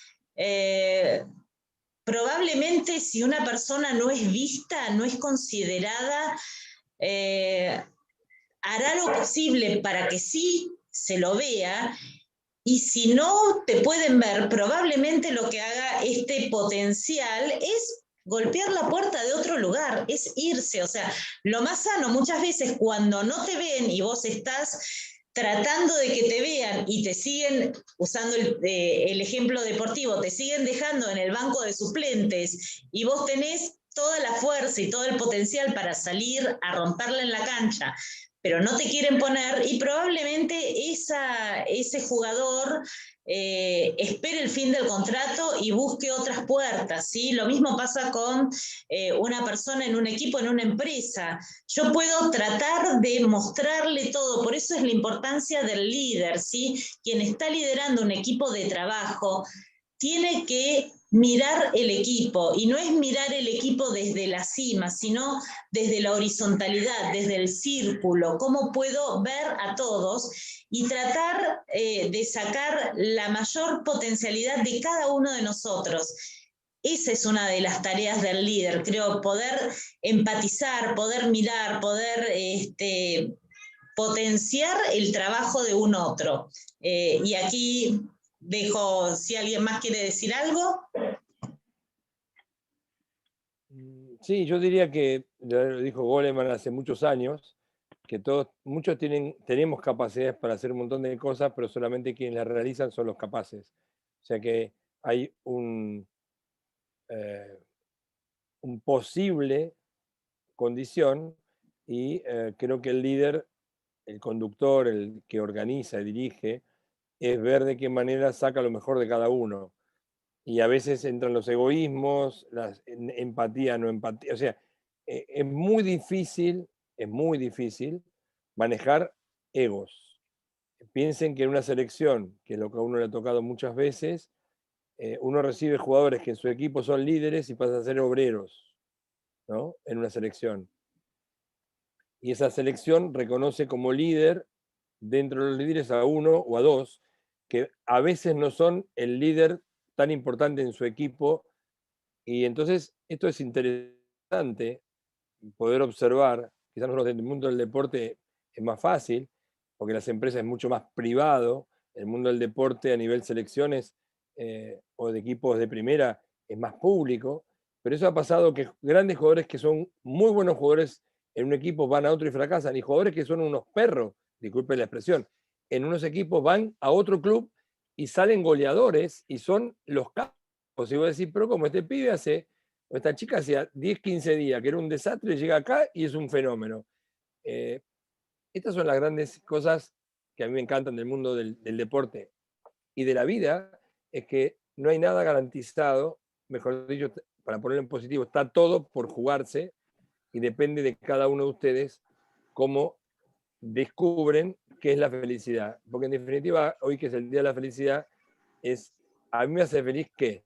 Probablemente si una persona no es vista, no es considerada, hará lo posible para que sí se lo vea, y si no te pueden ver, probablemente lo que haga este potencial es golpear la puerta de otro lugar, es irse. O sea, lo más sano muchas veces cuando no te ven y vos estás tratando de que te vean y te siguen, usando el ejemplo deportivo, te siguen dejando en el banco de suplentes y vos tenés toda la fuerza y todo el potencial para salir a romperla en la cancha, pero no te quieren poner, y probablemente ese jugador espere el fin del contrato y busque otras puertas, ¿sí? Lo mismo pasa con una persona en un equipo, en una empresa. Yo puedo tratar de mostrarle todo, por eso es la importancia del líder, ¿sí? Quien está liderando un equipo de trabajo tiene que mirar el equipo, y no es mirar el equipo desde la cima, sino desde la horizontalidad, desde el círculo, cómo puedo ver a todos y tratar de sacar la mayor potencialidad de cada uno de nosotros. Esa es una de las tareas del líder, creo, poder empatizar, poder mirar, poder potenciar el trabajo de un otro. Y aquí dejo, si alguien más quiere decir algo. Sí, yo diría que, ya lo dijo Goleman hace muchos años, que muchos tenemos capacidades para hacer un montón de cosas, pero solamente quienes las realizan son los capaces. O sea que hay un posible condición y creo que el líder, el conductor, el que organiza, dirige, es ver de qué manera saca lo mejor de cada uno. Y a veces entran los egoísmos, la empatía, no empatía. O sea, es muy difícil manejar egos. Piensen que en una selección, que es lo que a uno le ha tocado muchas veces, uno recibe jugadores que en su equipo son líderes y pasan a ser obreros, ¿no? En una selección. Y esa selección reconoce como líder dentro de los líderes a uno o a dos, que a veces no son el líder tan importante en su equipo. Y entonces esto es interesante poder observar. Quizás nosotros en el mundo del deporte es más fácil, porque las empresas es mucho más privado. El mundo del deporte a nivel selecciones o de equipos de primera es más público. Pero eso ha pasado que grandes jugadores que son muy buenos jugadores en un equipo van a otro y fracasan, y jugadores que son unos perros, disculpe la expresión, en unos equipos van a otro club y salen goleadores y son los capos. Y vos decís, pero como este pibe o esta chica hacía 10, 15 días que era un desastre, llega acá y es un fenómeno. Estas son las grandes cosas que a mí me encantan del mundo del deporte y de la vida, es que no hay nada garantizado, mejor dicho, para ponerlo en positivo, está todo por jugarse y depende de cada uno de ustedes cómo descubren qué es la felicidad. Porque en definitiva, hoy que es el Día de la Felicidad, a mí me hace feliz ¿qué?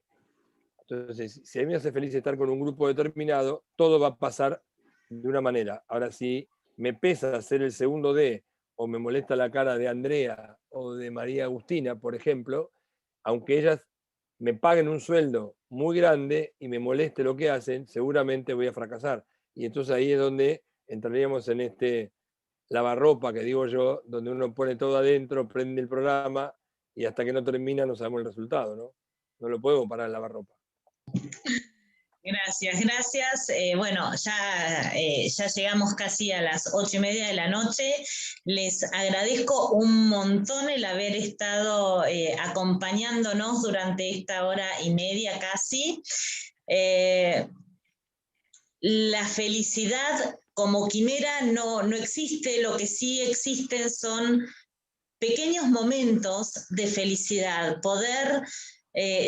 Entonces, si a mí me hace feliz estar con un grupo determinado, todo va a pasar de una manera. Ahora, si me pesa ser el segundo D, o me molesta la cara de Andrea o de María Agustina, por ejemplo, aunque ellas me paguen un sueldo muy grande y me moleste lo que hacen, seguramente voy a fracasar. Y entonces ahí es donde entraríamos en este lavarropa que digo yo, donde uno pone todo adentro, prende el programa y hasta que no termina no sabemos el resultado, ¿no? No lo podemos parar el lavarropa. Gracias, gracias. Bueno, ya llegamos casi a las 8:30 de la noche. Les agradezco un montón el haber estado acompañándonos durante esta hora y media casi. La felicidad como quimera no existe, lo que sí existen son pequeños momentos de felicidad, poder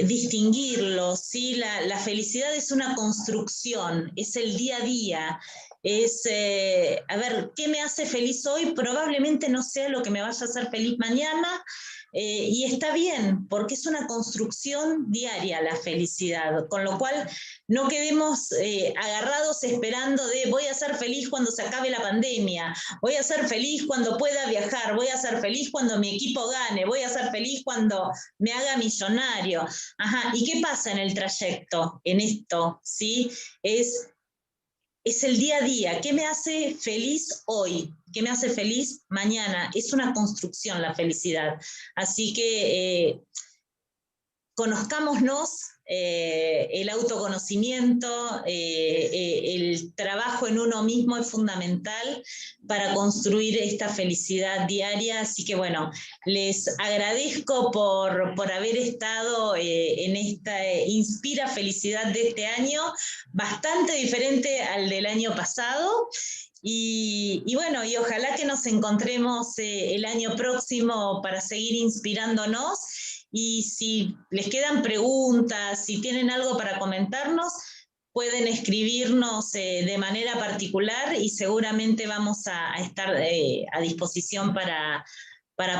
distinguirlos, ¿sí? La felicidad es una construcción, es el día a día, es, a ver, ¿qué me hace feliz hoy? Probablemente no sea lo que me vaya a hacer feliz mañana, y está bien, porque es una construcción diaria la felicidad, con lo cual no quedemos agarrados esperando de voy a ser feliz cuando se acabe la pandemia, voy a ser feliz cuando pueda viajar, voy a ser feliz cuando mi equipo gane, voy a ser feliz cuando me haga millonario. Ajá, ¿y qué pasa en el trayecto, en esto? ¿Sí? Es el día a día. ¿Qué me hace feliz hoy? ¿Qué me hace feliz mañana? Es una construcción la felicidad. Así que conozcámonos, el autoconocimiento, el trabajo en uno mismo es fundamental para construir esta felicidad diaria. Así que bueno, les agradezco por haber estado en esta Inspira Felicidad de este año, bastante diferente al del año pasado. Y bueno, y ojalá que nos encontremos el año próximo para seguir inspirándonos. y si les quedan preguntas, si tienen algo para comentarnos, pueden escribirnos de manera particular y seguramente vamos a estar a disposición para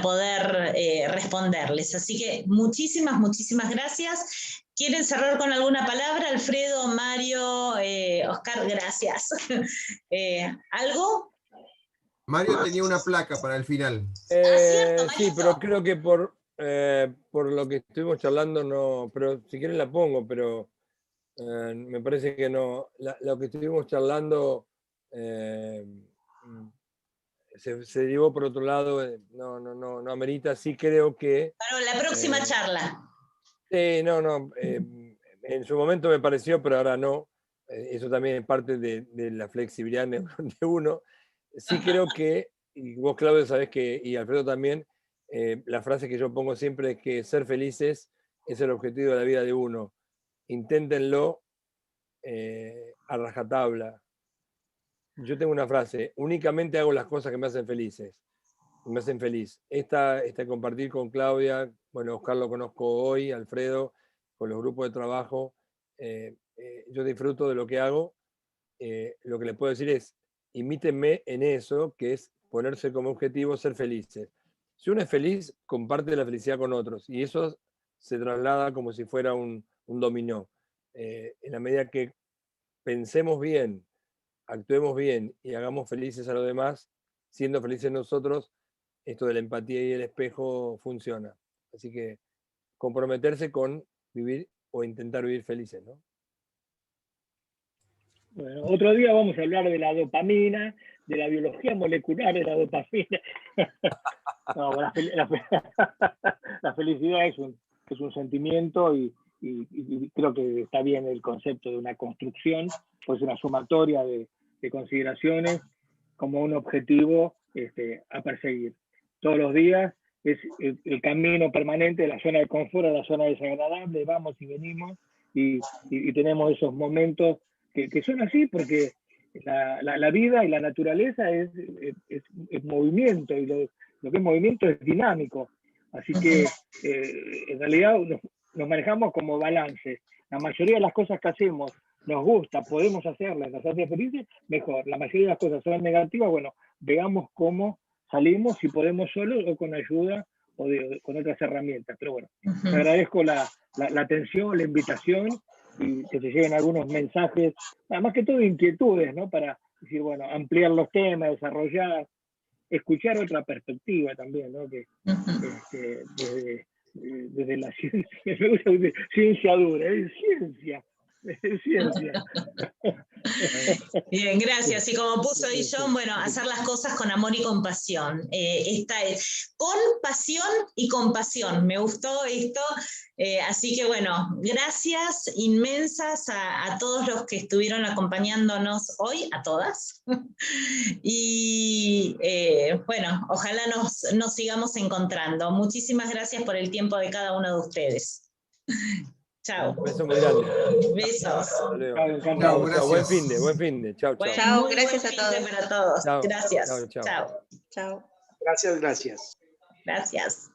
poder responderles. Así que muchísimas, muchísimas gracias. ¿Quieren cerrar con alguna palabra? Alfredo, Mario, Oscar, gracias. ¿Algo? Mario tenía una placa para el final. Cierto, Sí, pero creo que por lo que estuvimos charlando, no, pero si quieren la pongo, pero me parece que no. Lo que estuvimos charlando se llevó por otro lado, no amerita. Sí creo que... Para la próxima charla. En su momento me pareció, pero ahora no. Eso también es parte de la flexibilidad de uno. Sí creo que, y vos Claudio sabés que, y Alfredo también, la frase que yo pongo siempre es que ser felices es el objetivo de la vida de uno. Inténtenlo a rajatabla. Yo tengo una frase: únicamente hago las cosas que me hacen felices. Me hacen feliz. Esta compartir con Claudia, bueno, Oscar lo conozco hoy, Alfredo, con los grupos de trabajo. Yo disfruto de lo que hago. Lo que les puedo decir es, imítenme en eso, que es ponerse como objetivo ser felices. Si uno es feliz, comparte la felicidad con otros, y eso se traslada como si fuera un dominó. En la medida que pensemos bien, actuemos bien y hagamos felices a los demás, siendo felices nosotros, esto de la empatía y el espejo funciona. Así que comprometerse con vivir o intentar vivir felices, ¿no? Bueno, otro día vamos a hablar de la dopamina, de la biología molecular de la dopamina. No, la felicidad es un sentimiento y creo que está bien el concepto de una construcción, pues una sumatoria de consideraciones como un objetivo a perseguir. Todos los días es el camino permanente de la zona de confort a la zona desagradable, vamos y venimos y tenemos esos momentos que son así porque la vida y la naturaleza es movimiento, y lo que es movimiento es dinámico. Así que en realidad nos manejamos como balance. La mayoría de las cosas que hacemos nos gusta, podemos hacerlas, nos hace felices, mejor. La mayoría de las cosas son negativas, bueno, veamos cómo salimos, si podemos solos o con ayuda o con otras herramientas. Pero bueno, te agradezco la atención, la invitación, y que se lleguen algunos mensajes, más que todo inquietudes, ¿no? Para decir, bueno, ampliar los temas, desarrollar, escuchar otra perspectiva también, ¿no? Que desde la ciencia, me gusta decir ciencia dura, es ciencia. Bien, gracias. Y como puso ahí John, bueno, hacer las cosas con amor y compasión. Esta es con pasión y compasión. Me gustó esto. Así que bueno, gracias inmensas a todos los que estuvieron acompañándonos hoy, a todas. Y bueno, ojalá nos sigamos encontrando. Muchísimas gracias por el tiempo de cada uno de ustedes. Chao. Un beso muy grande. Besos. Chao, Buen fin de. Chao. Chao, gracias a todos. Para todos. Chao. Gracias. Chao. Chao. Gracias. Gracias.